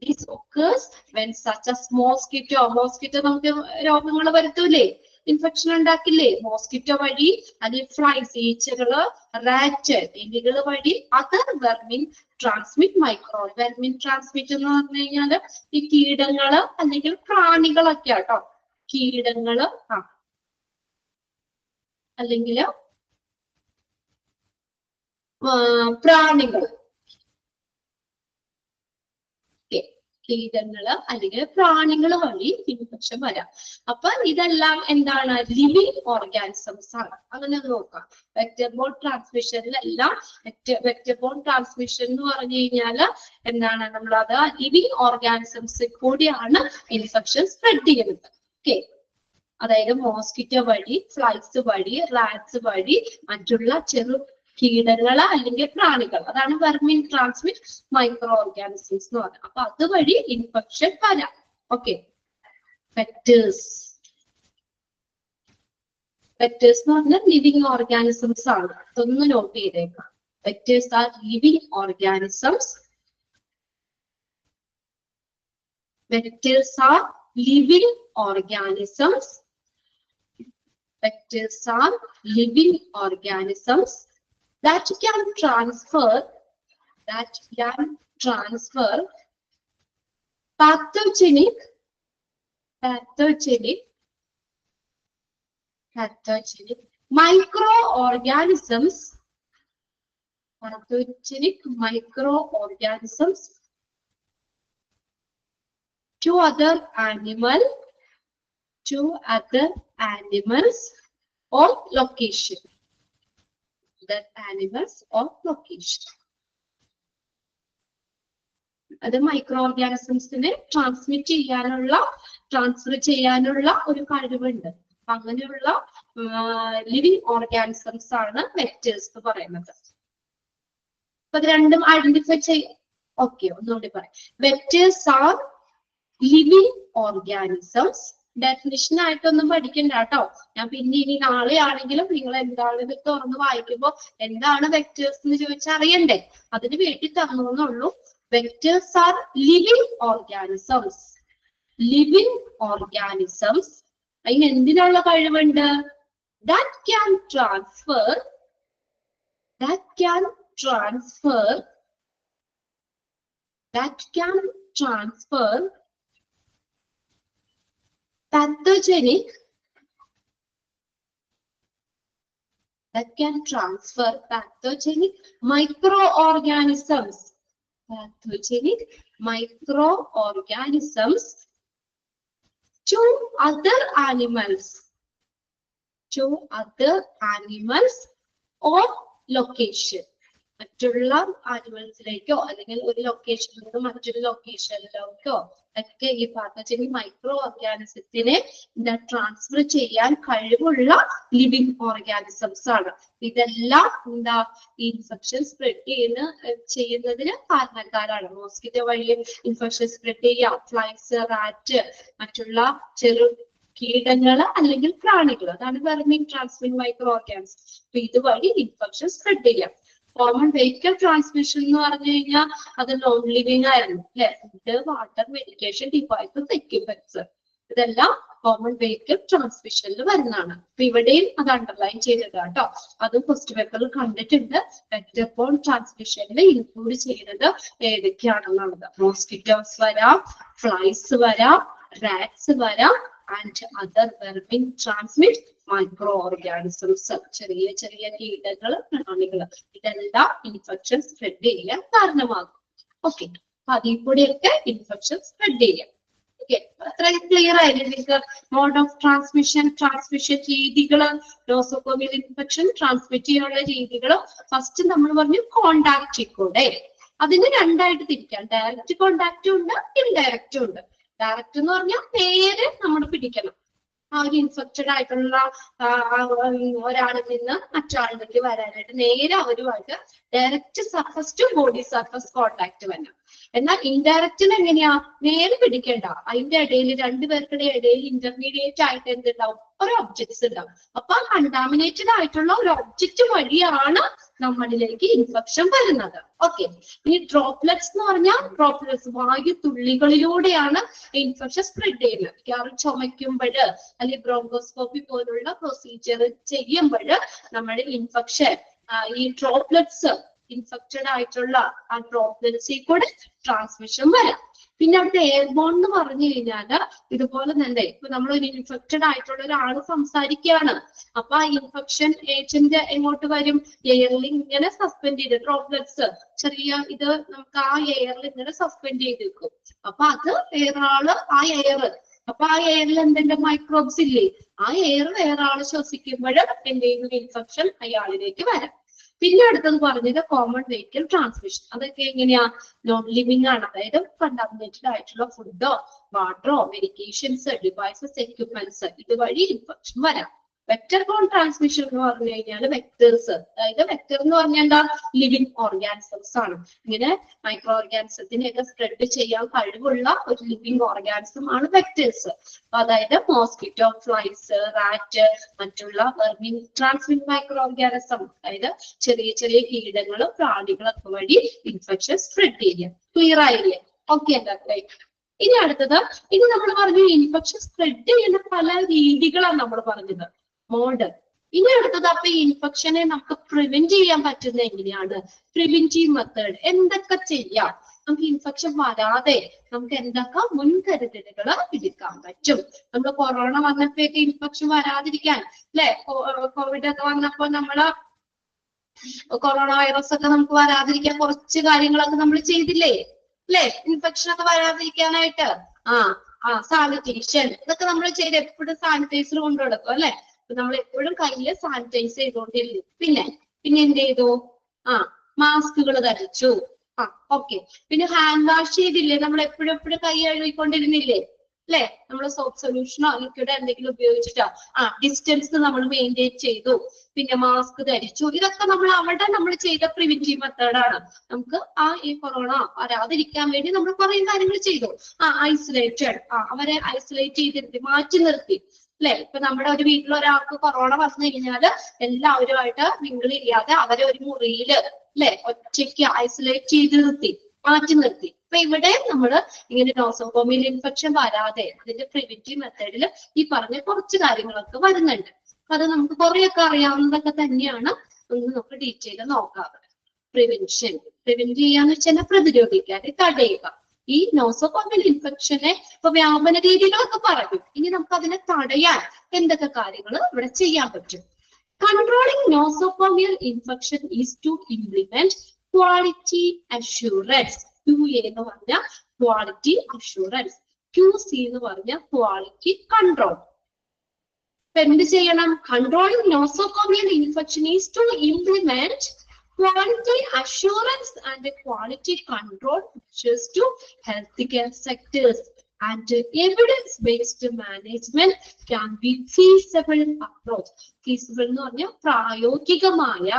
This occurs when such as mosquito നമുക്ക് രോഗങ്ങൾ വരുത്തൂലേ, ഇൻഫെക്ഷൻ ഉണ്ടാക്കില്ലേ മോസ്കിറ്റോ വഴി, അല്ലെങ്കിൽ ഫ്ലൈസ്, ഈച്ചകള്, റാറ്റ്, എലികള് വഴി. Other vermin transmit micro. Vermin transmit എന്ന് പറഞ്ഞു കഴിഞ്ഞാല് ഈ കീടങ്ങള് അല്ലെങ്കിൽ പ്രാണികളൊക്കെ കേട്ടോ. കീടങ്ങള് അല്ലെങ്കിൽ പ്രാണികള്, കീടങ്ങള് അല്ലെങ്കിൽ പ്രാണികൾ വഴി ഇൻഫെക്ഷൻ വരാം. അപ്പൊ ഇതെല്ലാം എന്താണ്, ലിവിങ് ഓർഗാനിസംസ് ആണ്. അങ്ങനെ നോക്കാം. വെക്ടർ ബോൺ ട്രാൻസ്മിഷനിലെല്ലാം വെക്ടർ ബോൺ ട്രാൻസ്മിഷൻ എന്ന് പറഞ്ഞു കഴിഞ്ഞാല് എന്താണ്, നമ്മളത് ലിവിങ് ഓർഗാനിസംസ് കൂടിയാണ് ഇൻഫെക്ഷൻ സ്പ്രെഡ് ചെയ്യുന്നത്. ഓക്കെ, അതായത് മോസ്കിറ്റോ വഴി, ഫ്ലൈസ് വഴി, റാറ്റ്സ് വഴി, മറ്റുള്ള കീടങ്ങള് അല്ലെങ്കിൽ പ്രാണികൾ, അതാണ് വെർമിൻ ട്രാൻസ്മിറ്റ് മൈക്രോ ഓർഗാനിസംസ് എന്ന് പറയുന്നത്. അപ്പൊ അതുവഴി ഇൻഫെക്ഷൻ വരാം. ഓക്കെ, വെക്ടേഴ്സ് എന്ന് പറഞ്ഞാൽ ലിവിങ് ഓർഗാനിസംസ് ആണ്. അതൊന്ന് നോട്ട് ചെയ്തേക്കാം. Vectors are living organisms. Vectors are living organisms. Vectors are living organisms that can transfer pathogenic microorganisms to other animals or location. അത് മൈക്രോ ഓർഗാനിസംസിനെ ട്രാൻസ്ഫർ ചെയ്യാനുള്ള ഒരു കഴിവുണ്ട്. അങ്ങനെയുള്ള ലിവിങ് ഓർഗാനിസംസ് ആണ് വെക്ടേഴ്സ് എന്ന് പറയുന്നത്. അപ്പൊ ഇത് രണ്ടും ഐഡന്റിഫൈ ഓക്കെ, ഒന്നുകൂടി പറയാം. Vectors are living organisms. Definition ആയിട്ടൊന്നും പഠിക്കണ്ട കേട്ടോ. ഞാൻ പിന്നെ ഇനി നാളെ ആണെങ്കിലും നിങ്ങൾ എന്താണെന്ന് തുറന്ന് വായിക്കുമ്പോ എന്താണ് വെക്ടേഴ്സ് എന്ന് ചോദിച്ചാൽ അറിയണ്ടേ, അതിന് വേണ്ടി തന്നോന്നുള്ളൂ. Vectors are living organisms. അതിന് എന്തിനുള്ള കഴിവുണ്ട്? that can transfer pathogenic microorganisms to other animals or location. മറ്റുള്ള ആനിമൽസിലേക്കോ അല്ലെങ്കിൽ ഒരു ലൊക്കേഷനിൽ നിന്ന് മറ്റൊരു ലൊക്കേഷനിലേക്കോ ഒക്കെ ഈ പാത്തജനിക് മൈക്രോ ഓർഗാനിസത്തിനെ ട്രാൻസ്ഫർ ചെയ്യാൻ കഴിവുള്ള ലിവിങ് ഓർഗാനിസംസ് ആണ്. ഇതെല്ലാം എന്താ ഇൻഫെക്ഷൻ സ്പ്രെഡ് ചെയ്യുന്നതിന് കാരണക്കാരാണ്. മോസ്കിറ്റോ വഴി ഇൻഫെക്ഷൻ സ്പ്രെഡ് ചെയ്യാം, ഫ്ലൈസ്, റാറ്റ്, മറ്റുള്ള ചെറു കീടങ്ങള് അല്ലെങ്കിൽ പ്രാണികൾ, അതാണ് വെർമിൻ ട്രാൻസ്മിറ്റ് മൈക്രോ ഓർഗാനിസം. അപ്പൊ ഇതുവഴി ഇൻഫെക്ഷൻ സ്പ്രെഡ് ചെയ്യാം. കോമൺ വെഹിക്കിൾ ട്രാൻസ്മിഷൻ എന്ന് പറഞ്ഞു കഴിഞ്ഞാൽ അത് നോൺ ലിവിങ് ആയിരുന്നു അല്ലെ. Food, water, medication, devices, equipments, ഇതെല്ലാം കോമൺ വെഹിക്കിൾ ട്രാൻസ്മിഷനിൽ വരുന്നതാണ്. അപ്പൊ ഇവിടെയും അത് അണ്ടർലൈൻ ചെയ്തത് കേട്ടോ. അതും ഫസ്റ്റ് പേപ്പറിൽ കണ്ടിട്ടുണ്ട്. വെക്ടർ ട്രാൻസ്മിഷനിൽ ഇൻക്ലൂഡ് ചെയ്യുന്നത് ഏതൊക്കെയാണെന്നുള്ളത്. മോസ്കിറ്റോസ് വരാം, ഫ്ലൈസ് വരാം, റാറ്റ്സ് വരാം, and other vermin transmit micro organisms, ചെറിയ കീടങ്ങൾ, പ്രാണികൾ, ഇതെല്ലാം ഇൻഫെക്ഷൻ സ്പ്രെഡ് ചെയ്യാൻ കാരണമാകും. ഓക്കെ, അതിൽ കൂടെയൊക്കെ ഇൻഫെക്ഷൻ സ്പ്രെഡ് ചെയ്യാം. ഓക്കെ, അത്ര ക്ലിയർ ആയില്ലേ നിങ്ങൾക്ക്? മോഡ് ഓഫ് ട്രാൻസ്മിഷൻ രീതികള്, നോസോകോമിയൽ ഇൻഫെക്ഷൻ ട്രാൻസ്മിറ്റ് ചെയ്യാനുള്ള രീതികള്. ഫസ്റ്റ് നമ്മൾ പറഞ്ഞു കോണ്ടാക്റ്റിൽ കൂടെ. അതിന് രണ്ടായിട്ട് തിരിക്കാം. ഡയറക്റ്റ് കോണ്ടാക്റ്റും ഉണ്ട്, ഇൻഡയറക്റ്റും ഉണ്ട്. ഡയറക്റ്റ് എന്ന് പറഞ്ഞാൽ നേരെ നമ്മൾ പിടിക്കണം. ആ ഒരു ഇൻഫെക്റ്റഡ് ആയിട്ടുള്ള ഒരാളിൽ നിന്ന് മറ്റൊരാളിലേക്ക് വരാനായിട്ട് നേരെ അവരുമായിട്ട് direct surface to body surface contact വരണം. എന്നാൽ ഇൻഡയറക്റ്റിന് എങ്ങനെയാ? നേരെ പിടിക്കേണ്ട, അതിന്റെ ഇടയിൽ രണ്ടുപേർക്കിടെ ഇടയിൽ ഇന്റർമീഡിയറ്റ് ആയിട്ട് എന്തുണ്ടാവും? ഒരു ഒബ്ജക്ട്സ് ഉണ്ടാവും. അപ്പൊ കണ്ടാമിനേറ്റഡ് ആയിട്ടുള്ള ഒരു ഒബ്ജക്റ്റ് വഴിയാണ് നമ്മളിലേക്ക് ഇൻഫെക്ഷൻ വരുന്നത്. ഓക്കെ, ഇനി ഡ്രോപ്ലെറ്റ്സ് എന്ന് പറഞ്ഞാൽ ഡ്രോപ്ലെറ്റ്സ് വായു തുള്ളികളിലൂടെയാണ് ഇൻഫെക്ഷൻ സ്പ്രെഡ് ചെയ്യുന്നത്. മിക്കവാറും ചുമയ്ക്കുമ്പോൾ അല്ലെങ്കിൽ ബ്രോങ്കോസ്കോപ്പി പോലുള്ള പ്രൊസീജിയർ ചെയ്യുമ്പോൾ നമ്മുടെ ഇൻഫെക്ഷൻ ഈ ഡ്രോപ്ലെറ്റ്സ് ഇൻഫെക്റ്റഡ് ആയിട്ടുള്ള ആ ഡ്രോപ്ലെറ്റ്സിൽ കൂടെ ട്രാൻസ്മിഷൻ വരാം. പിന്നെ അവിടെ എയർബോൺ എന്ന് പറഞ്ഞു കഴിഞ്ഞാല് ഇതുപോലെ തന്നെ ഇപ്പൊ നമ്മൾ ഒരു ഇൻഫെക്റ്റഡ് ആയിട്ടുള്ള ഒരാള് സംസാരിക്കുകയാണ്. അപ്പൊ ആ ഇൻഫെക്ഷൻ ഏജന്റ് എങ്ങോട്ട് വരും? എയറിൽ ഇങ്ങനെ സസ്പെൻഡ് ചെയ്ത് ഡ്രോപ്ലെറ്റ്സ് ചെറിയ ഇത് നമുക്ക് ആ എയറിൽ ഇങ്ങനെ സസ്പെൻഡ് ചെയ്ത് വെക്കും. അപ്പൊ അത് വേറൊരാള് ആ എയറിൽ എന്തെങ്കിലും മൈക്രോബ്സ് ഇല്ലേ, ആ എയർ വേറൊരാള് ശ്വസിക്കുമ്പോൾ എന്തെങ്കിലും ഇൻഫെക്ഷൻ അയാളിലേക്ക് വരാം. പിന്നെ അടുത്തത് പറഞ്ഞത് കോമൺ വെഹിക്കിൾ ട്രാൻസ്മിഷൻ. അതൊക്കെ എങ്ങനെയാ? നോൺ ലിവിങ് ആണ്. അതായത് കണ്ടാമിനേറ്റഡ് ആയിട്ടുള്ള ഫുഡോ വാട്ടറോ മെഡിക്കേഷൻസ് ഡിവൈസസ് എക്യുപ്മെന്റ്സ് ഇതുവഴി ഇൻഫെക്ഷൻ വരാം. വെക്ടർ ബോൺ ട്രാൻസ്മിഷൻ എന്ന് പറഞ്ഞു കഴിഞ്ഞാൽ വെക്ടേഴ്സ്, അതായത് വെക്ടർ എന്ന് പറഞ്ഞാൽ എന്താ, ലിവിങ് ഓർഗാനിസംസ് ആണ്. ഇങ്ങനെ മൈക്രോ ഓർഗാനിസത്തിനെയൊക്കെ സ്പ്രെഡ് ചെയ്യാൻ കഴിവുള്ള ഒരു ലിവിങ് ഓർഗാനിസം ആണ് വെക്ടേഴ്സ്. അതായത് മോസ്കിറ്റോ, ഫ്ലൈസ്, റാറ്റ്, മറ്റുള്ള ട്രാൻസ്മിറ്റ് മൈക്രോ ഓർഗാനിസം, അതായത് ചെറിയ ചെറിയ കീടങ്ങളും പ്രാണികളൊക്കെ വഴി ഇൻഫെക്ഷൻ സ്പ്രെഡ് ചെയ്യുക. ക്ലിയർ ആയില്ലേ? ഓക്കെ അല്ലേ? ഇനി അടുത്തത്, ഇനി നമ്മൾ പറഞ്ഞു ഇൻഫെക്ഷൻ സ്പ്രെഡ് ചെയ്യുന്ന പല രീതികളാണ് നമ്മൾ പറഞ്ഞത്, മോഡ്. ഇനി അടുത്തത്, അപ്പൊ ഈ ഇൻഫെക്ഷനെ നമുക്ക് പ്രിവെന്റ് ചെയ്യാൻ പറ്റുന്നത് എങ്ങനെയാണ്? പ്രിവെന്റീവ് മെത്തേഡ് എന്തൊക്കെ ചെയ്യാം? നമുക്ക് ഇൻഫെക്ഷൻ വരാതെ നമുക്ക് എന്തൊക്കെ മുൻകരുതലുകൾ എടുക്കാൻ പറ്റും? നമ്മൾ കൊറോണ വന്നപ്പോഴേക്ക് ഇൻഫെക്ഷൻ വരാതിരിക്കാൻ, അല്ലെ, കോവിഡ് ഒക്കെ വന്നപ്പോ നമ്മള് കൊറോണ വൈറസ് ഒക്കെ നമുക്ക് വരാതിരിക്കാൻ കുറച്ച് കാര്യങ്ങളൊക്കെ നമ്മൾ ചെയ്തില്ലേ, അല്ലെ? ഇൻഫെക്ഷൻ ഒക്കെ വരാതിരിക്കാനായിട്ട് സാനിറ്റേഷൻ ഇതൊക്കെ നമ്മൾ ചെയ്ത് എപ്പോഴും സാനിറ്റൈസർ കൊണ്ടു കൊടുക്കും, അല്ലെ? നമ്മൾ എപ്പോഴും കയ്യില് സാനിറ്റൈസ് ചെയ്തുകൊണ്ടിരുന്നു. പിന്നെ എന്ത് ചെയ്തു? മാസ്കുകൾ ധരിച്ചു. ഓക്കെ. പിന്നെ ഹാൻഡ് വാഷ് ചെയ്തില്ലേ? നമ്മൾ എപ്പോഴും കൈ കഴുകിക്കൊണ്ടിരുന്നില്ലേ, അല്ലെ? നമ്മൾ സോപ്പ് സൊല്യൂഷനോ ലിക്വിഡോ എന്തെങ്കിലും ഉപയോഗിച്ചിട്ടോ ഡിസ്റ്റൻസ് നമ്മൾ മെയിൻറ്റെയിൻ ചെയ്തു. പിന്നെ മാസ്ക് ധരിച്ചു. ഇതൊക്കെ നമ്മൾ ചെയ്ത പ്രിവെന്റീവ് മെത്തേഡാണ്. നമുക്ക് ഈ കൊറോണ വരാതിരിക്കാൻ വേണ്ടി നമ്മൾ കുറെ കാര്യങ്ങൾ ചെയ്തു. ഐസൊലേറ്റഡ്, അവരെ ഐസൊലേറ്റ് ചെയ്തിരുത്തി, മാറ്റി നിർത്തി, അല്ലെ? ഇപ്പൊ നമ്മുടെ ഒരു വീട്ടിൽ ഒരാൾക്ക് കൊറോണ വന്നു കഴിഞ്ഞാല് എല്ലാവരുമായിട്ട് മിങ്കിൾ ചെയ്യാതെ അവരെ ഒരു മുറിയില്, അല്ലെ, ഒറ്റയ്ക്ക് ഐസൊലേറ്റ് ചെയ്ത് നിർത്തി, മാറ്റി നിർത്തി. അപ്പൊ ഇവിടെ നമ്മള് ഇങ്ങനെ നോസോകോമിയൽ ഇൻഫെക്ഷൻ വരാതെ അതിന്റെ പ്രിവെന്റീവ് മെത്തേഡിൽ ഈ പറഞ്ഞ കുറച്ച് കാര്യങ്ങളൊക്കെ വരുന്നുണ്ട്. അത് നമുക്ക് കുറെയൊക്കെ അറിയാവുന്നതൊക്കെ തന്നെയാണ്. ഒന്ന് നമുക്ക് ഡീറ്റെയിൽ നോക്കാം. പ്രിവെന്റ് ചെയ്യാന്ന് വെച്ചാൽ പ്രതിരോധിക്കാതെ തടയുക. ഈ നോസോകോമിയൽ ഇൻഫെക്ഷനെ ഇപ്പൊ വ്യാപന രീതികളൊക്കെ പറയും. ഇനി നമുക്ക് അതിനെ തടയാൻ എന്തൊക്കെ കാര്യങ്ങൾ ഇവിടെ ചെയ്യാൻ പറ്റും? Controlling nosocomial infection is to implement quality assurance. QA എന്ന് പറഞ്ഞ ക്വാളിറ്റി അഷ്യൂറൻസ്, QC എന്ന് പറഞ്ഞ ക്വാളിറ്റി കൺട്രോൾ. എന്ത് ചെയ്യണം? Controlling nosocomial infection is to implement quality assurance and quality control measures to healthcare sectors, and evidence-based management can be feasible approach. Feasible എന്ന് പറഞ്ഞാൽ പ്രായോഗികമായ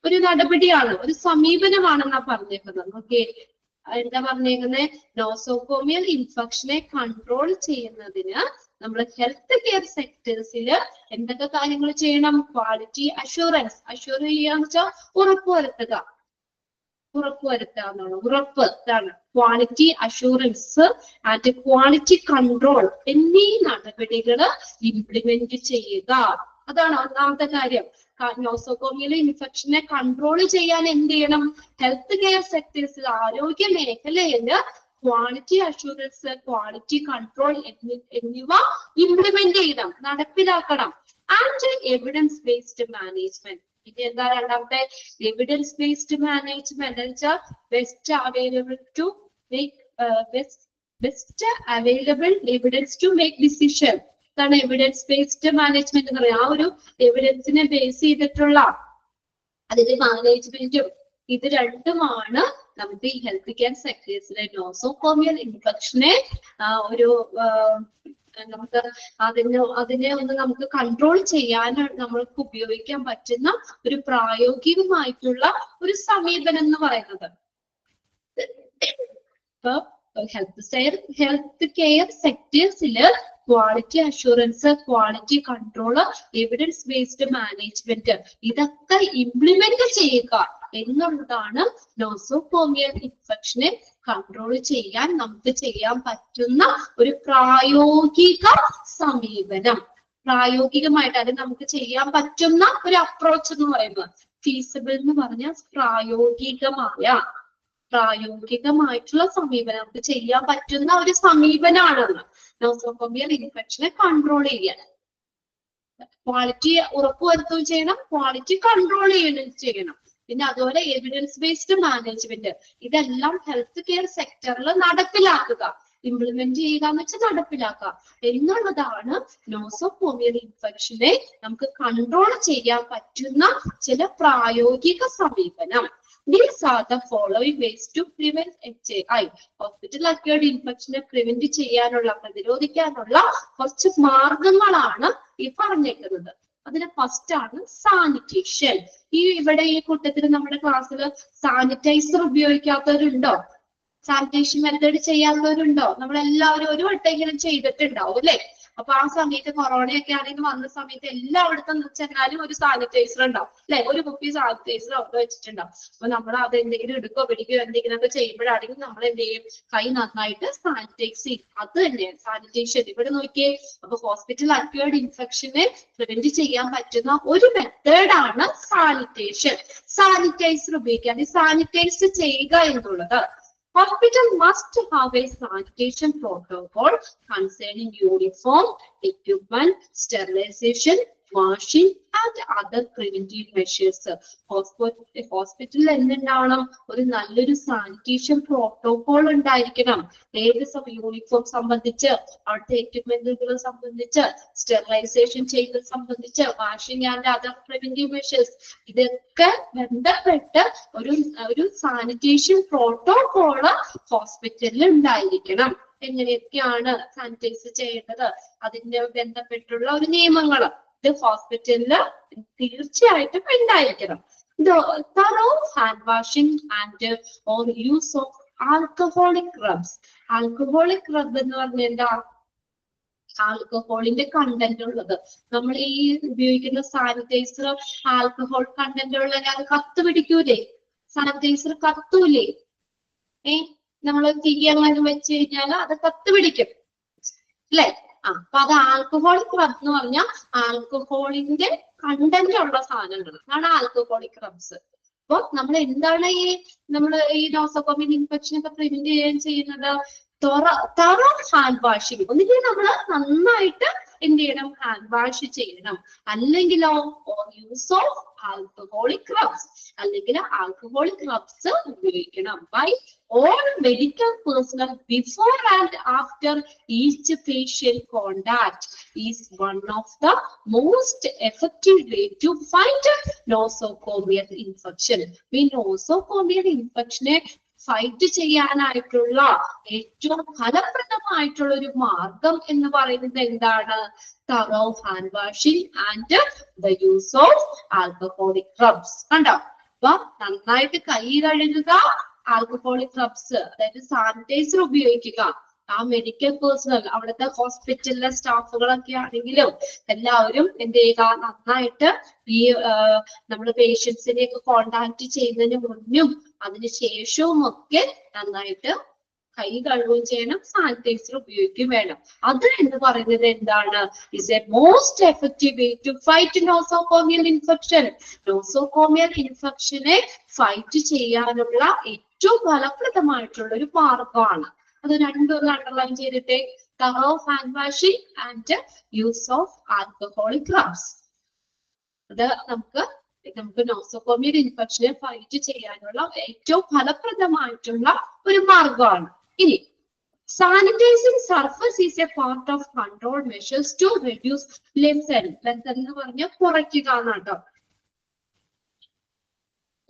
ഒരു നടപടിയാണ്, ഒരു സമീപനമാണെന്നാ പറഞ്ഞേക്കുന്നത്. ഓക്കെ, എന്താ പറഞ്ഞേക്കുന്നത്? നോസോകോമിയൽ ഇൻഫെക്ഷനെ കൺട്രോൾ ചെയ്യുന്നതിന് നമ്മൾ ഹെൽത്ത് കെയർ സെക്ടേഴ്സിൽ എന്തൊക്കെ കാര്യങ്ങൾ ചെയ്യണം? ക്വാളിറ്റി അഷ്യൂറൻസ്, അഷ്യൂർ ചെയ്യാന്ന് വെച്ചാൽ ഉറപ്പുവരുത്തുക എന്നാണ്. ഉറപ്പ്, ഇതാണ് quality assurance and quality control എന്നീ നടപടികൾ ഇംപ്ലിമെന്റ് ചെയ്യുക. അതാണ് ഒന്നാമത്തെ കാര്യം. നോസോകോമിയൽ ഇൻഫെക്ഷനെ കൺട്രോൾ ചെയ്യാൻ എന്ത് ചെയ്യണം? ഹെൽത്ത് കെയർ സെക്ടേഴ്സിൽ, ആരോഗ്യ മേഖലയിൽ ക്വാളിറ്റി അഷ്യൂറൻസ്, ക്വാളിറ്റി കൺട്രോൾ എന്നിവ ഇംപ്ലിമെന്റ് ചെയ്യണം, നടപ്പിലാക്കണം. And evidence based management. ഇത് എന്താ രണ്ടാമത്തെ? എവിഡൻസ് ബേസ്ഡ് മാനേജ്മെന്റ് എന്ന് വെച്ചാൽ best available evidence to make decision. ഇതാണ് എവിഡൻസ് ബേസ്ഡ് മാനേജ്മെന്റ് എന്ന് പറയുന്നത്. ആ ഒരു എവിഡൻസിനെ ബേസ് ചെയ്തിട്ടുള്ള അതിന്റെ മാനേജ്മെന്റും ഇത് രണ്ടുമാണ് നമുക്ക് ഈ ഹെൽത്ത് കെയർ സെക്ടേഴ്സിലെ നോസോകോമിയൽ ഇൻഫെക്ഷനെ നമുക്ക് അതിനെ ഒന്ന് നമുക്ക് കൺട്രോൾ ചെയ്യാൻ നമ്മൾക്ക് ഉപയോഗിക്കാൻ പറ്റുന്ന ഒരു പ്രായോഗികമായിട്ടുള്ള ഒരു സമീപനം എന്ന് പറയുന്നത്. ഇപ്പൊ ഹെൽത്ത് കെയർ സെക്ടേഴ്സില് quality assurance, quality control, evidence based management ഇതൊക്കെ ഇംപ്ലിമെന്റ് ചെയ്യുക എന്നുള്ളതാണ് നോസോകോമിയൽ ഇൻഫെക്ഷനെ കൺട്രോൾ ചെയ്യാൻ നമുക്ക് ചെയ്യാൻ പറ്റുന്ന ഒരു പ്രായോഗിക സമീപനം. പ്രായോഗികമായിട്ട് അത് നമുക്ക് ചെയ്യാൻ പറ്റുന്ന ഒരു അപ്രോച്ച് എന്ന് പറയുന്നത് ഫീസിബിൾ എന്ന് പറഞ്ഞാൽ പ്രായോഗികമായിട്ടുള്ള സമീപനം, നമുക്ക് ചെയ്യാൻ പറ്റുന്ന ഒരു സമീപനമാണെന്ന് നോസോകോമിയൽ ഇൻഫെക്ഷനെ കൺട്രോൾ ചെയ്യാൻ. ക്വാളിറ്റി ഉറപ്പുവരുത്തുകയും ചെയ്യണം, ക്വാളിറ്റി കൺട്രോൾ ചെയ്യണം. പിന്നെ അതുപോലെ എവിഡൻസ് ബേസ്ഡ് മാനേജ്മെന്റ് ഇതെല്ലാം ഹെൽത്ത് കെയർ സെക്ടറിൽ നടപ്പിലാക്കുക, ഇംപ്ലിമെന്റ് ചെയ്യുക എന്ന് വെച്ചാൽ നടപ്പിലാക്കുക എന്നുള്ളതാണ് നോസോകോമിയൽ ഇൻഫെക്ഷനെ നമുക്ക് കൺട്രോൾ ചെയ്യാൻ പറ്റുന്ന ചില പ്രായോഗിക സമീപനം. These are the following ways to prevent HAI. Hospital acquired ഇൻഫെക്ഷനെ പ്രിവെന്റ് ചെയ്യാനുള്ള, പ്രതിരോധിക്കാനുള്ള കുറച്ച് മാർഗങ്ങളാണ് ഈ പറഞ്ഞേക്കുന്നത്. അതിന് ഫസ്റ്റ് ആണ് സാനിറ്റേഷൻ. ഇവിടെ ഈ കൂട്ടത്തിൽ നമ്മുടെ ക്ലാസ്സിൽ സാനിറ്റൈസർ ഉപയോഗിക്കാത്തവരുണ്ടോ? സാനിറ്റേഷൻ മെത്തേഡ് ചെയ്യാത്തവരുണ്ടോ? നമ്മളെല്ലാവരും ഒരു വട്ടെങ്കിലും ചെയ്തിട്ടുണ്ടാവും അല്ലെ? അപ്പൊ ആ സമയത്ത് കൊറോണയൊക്കെ ആണെങ്കിൽ വന്ന സമയത്ത് എല്ലായിടത്തും ചെന്നാലും ഒരു സാനിറ്റൈസർ ഉണ്ടാവും അല്ലെ? ഒരു കുപ്പി സാനിറ്റൈസർ അവിടെ വെച്ചിട്ടുണ്ടാവും. അപ്പൊ നമ്മൾ അത് എന്തെങ്കിലും എടുക്കോ പിടിക്കോ എന്തെങ്കിലുമൊക്കെ ചെയ്യുമ്പോഴാണെങ്കിൽ നമ്മൾ എന്ത് ചെയ്യും? കൈ നന്നായിട്ട് സാനിറ്റൈസ് ചെയ്യും. അത് തന്നെയാണ് സാനിറ്റേഷൻ. ഇവിടെ നോക്കിയേ, അപ്പൊ ഹോസ്പിറ്റൽ അക്വേർഡ് ഇൻഫെക്ഷനെ പ്രിവെന്റ് ചെയ്യാൻ പറ്റുന്ന ഒരു മെത്തേഡാണ് സാനിറ്റേഷൻ. സാനിറ്റൈസർ ഉപയോഗിക്കാൻ, സാനിറ്റൈസ് ചെയ്യുക എന്നുള്ളത്. Hospital must have a sanitation protocol concerning uniform, equipment, sterilization, washing and other preventive measures. ഹോസ്പിറ്റലിൽ എന്തുണ്ടാവണം? ഒരു നല്ലൊരു സാനിറ്റേഷൻ പ്രോട്ടോകോൾ ഉണ്ടായിരിക്കണം. ഏത് യൂണിഫോം സംബന്ധിച്ച്, അവിടുത്തെ എക്യുപ്മെന്റുകൾ സംബന്ധിച്ച്, സ്റ്റെറിലൈസേഷൻ ചെയ്യുന്നത് സംബന്ധിച്ച്, washing and other preventive measures, ഇതൊക്കെ ബന്ധപ്പെട്ട് ഒരു സാനിറ്റേഷൻ പ്രോട്ടോകോള് ഹോസ്പിറ്റലിൽ ഉണ്ടായിരിക്കണം. എങ്ങനെയൊക്കെയാണ് സാനിറ്റൈസ് ചെയ്യേണ്ടത്, അതിന്റെ ബന്ധപ്പെട്ടുള്ള ഒരു നിയമങ്ങള് ഹോസ്പിറ്റലില് തീർച്ചയായിട്ടും ഉണ്ടായിരിക്കണം. Thorough hand washing and or use of alcoholic rubs. Alcoholic rub എന്ന് പറഞ്ഞാൽ എന്താ? ആൽക്കഹോളിന്റെ കണ്ടന്റ് ഉള്ളത്. നമ്മൾ ഈ ഉപയോഗിക്കുന്ന സാനിറ്റൈസർ ആൽക്കഹോൾ കണ്ടന്റ് ഉള്ള അത് കത്ത് പിടിക്കൂലേ? സാനിറ്റൈസർ കത്തൂലേ? നമ്മൾ തീയങ്ങനെ വെച്ച് കഴിഞ്ഞാൽ അത് കത്ത് പിടിക്കും അല്ലെ? അപ്പൊ അത് ആൽക്കഹോളിക് റബ് എന്ന് പറഞ്ഞാൽ ആൽക്കഹോളിന്റെ കണ്ടന്റ് ഉള്ള സാധനങ്ങൾ അതാണ് ആൽക്കഹോളിക് റബ്സ്. അപ്പൊ നമ്മൾ എന്താണ് ഈ നോസോകോമിയൽ ഇൻഫെക്ഷൻ ഒക്കെ പ്രിവെന്റ് ചെയ്യാൻ ചെയ്യുന്നത്? Thorough hand washing. ഒന്നുകിൽ നമ്മൾ നന്നായിട്ട് എന്ത് ചെയ്യണം? ഹാൻഡ് വാഷ് ചെയ്യണം. അല്ലെങ്കിലോ യൂസ് ഓഫ് ആൽക്കഹോളിക് റബ്സ്, അല്ലെങ്കിൽ ആൽക്കഹോളിക് റബ്സ് ഉപയോഗിക്കണം. By all medical personnel before and after each patient contact is one of the most effective way to fight nosocomial infection. We nosocomial infection fight ചെയ്യാനായിട്ടുള്ള ഏറ്റവും ഫലപ്രദമായിട്ടുള്ള ഒരു മാർഗം എന്ന് പറയുന്നത് എന്താണ്? thorough hand washing and the use of alcoholic rubs. കണ്ടോ? അപ്പൊ നന്നായിട്ട് കൈ കഴുകുക, ആൽക്കഹോളിക് റബ്സ് അതായത് സാനിറ്റൈസർ ഉപയോഗിക്കുക. ആ മെഡിക്കൽ പേഴ്സണൽ, അവിടുത്തെ ഹോസ്പിറ്റലിലെ സ്റ്റാഫുകളൊക്കെ ആണെങ്കിലും എല്ലാവരും എന്ത് ചെയ്യുക? നന്നായിട്ട് ഈ നമ്മൾ പേഷ്യൻസിനെയൊക്കെ കോണ്ടാക്ട് ചെയ്യുന്നതിന് മുന്നും അതിനുശേഷവും ഒക്കെ നന്നായിട്ട് കൈ കഴുകുകയും ചെയ്യണം, സാനിറ്റൈസർ ഉപയോഗിക്കുകയും വേണം. അത് എന്ന് പറയുന്നത് എന്താണ്? Is a most effective way to fight nosocomial infection. Nosocomial ഇൻഫെക്ഷനെ ഫൈറ്റ് ചെയ്യാനുള്ള ഏറ്റവും ഫലപ്രദമായിട്ടുള്ള ഒരു മാർഗമാണ്. അത് രണ്ടും അണ്ടർലൈൻ ചെയ്തിട്ട് thorough hand washing and use of alcoholic rubs. അത് നമുക്ക് നോസോകോമിയൽ ഇൻഫെക്ഷനെ ഫൈറ്റ് ചെയ്യാനുള്ള ഏറ്റവും ഫലപ്രദമായിട്ടുള്ള ഒരു മാർഗമാണ്. ഇനി sanitising surface is a part of control measures to reduce lessen. Lessen എന്ന് പറഞ്ഞാൽ കുറയ്ക്കുക എന്നാട്ടോ.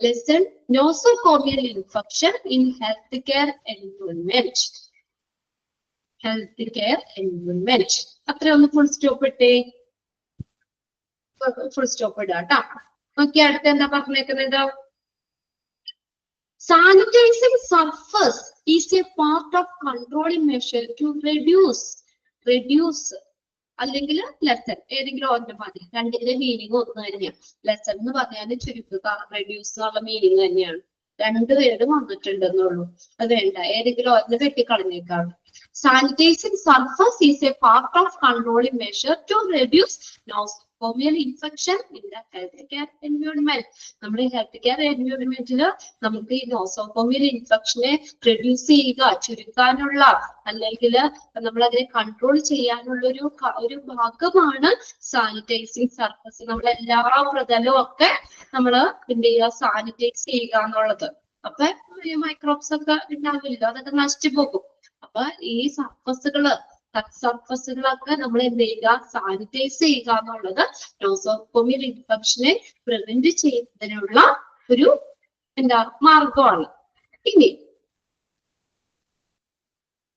Lessen nosocomial infection in healthcare environment. Healthcare environment. അത്ര ഒന്ന് ഫുൾ സ്റ്റോപ്പ് ഇട്ടേ, ഫുൾ സ്റ്റോപ്പ് ഇടാട്ടോ. ഓക്കെ, അടുത്ത എന്താ പറഞ്ഞേക്കുന്നത്? Sanitizing surface is a part of controlling measure to reduce അല്ലെങ്കിൽ ലെസൺ, ഏതെങ്കിലും ഒരെണ്ണം മതി. രണ്ടിന്റെ മീനിങ് ഒന്ന് തന്നെയാണ്. ലെസൺ എന്ന് പറഞ്ഞാൽ ചുരുക്കുക, റെഡ്യൂസ് എന്നുള്ള മീനിങ് തന്നെയാണ്. രണ്ടുപേരും വന്നിട്ടുണ്ടെന്നുള്ളൂ. അത് വേണ്ട, ഏതെങ്കിലും ഒരെണ്ണം വെട്ടിക്കളഞ്ഞേക്കാണ്. Sanitising surface is a part of controlling measure to reduce nosocomial infection in the health care environment. നമ്മുടെ ഹെൽത്ത് കെയർ എൻവയോൺമെന്റില് നമുക്ക് ഈ നോസോകോമിയൽ ഇൻഫെക്ഷനെ റെഡ്യൂസ് ചെയ്യുക, ചുരുക്കാനുള്ള അല്ലെങ്കിൽ നമ്മളതിനെ കൺട്രോൾ ചെയ്യാനുള്ള ഒരു ഭാഗമാണ് സാനിറ്റൈസിങ് സർഫസ്. നമ്മളെല്ലാ പ്രതലവും ഒക്കെ നമ്മൾ എന്ത് ചെയ്യുക? സാനിറ്റൈസ് ചെയ്യുക എന്നുള്ളത്. അപ്പൊ മൈക്രോബ്സ് ഒക്കെ ഉണ്ടാവില്ല, അതൊക്കെ നശിച്ചു പോകും. അപ്പൊ ഈ സർഫസുകളൊക്കെ നമ്മൾ എന്ത് ചെയ്യുക? സാനിറ്റൈസ് ചെയ്യുക എന്നുള്ളത് നോസോകോമിയൽ ഇൻഫെക്ഷനെ പ്രിവെന്റ് ചെയ്യുന്നതിനുള്ള ഒരു എന്താ മാർഗമാണ്. ഇനി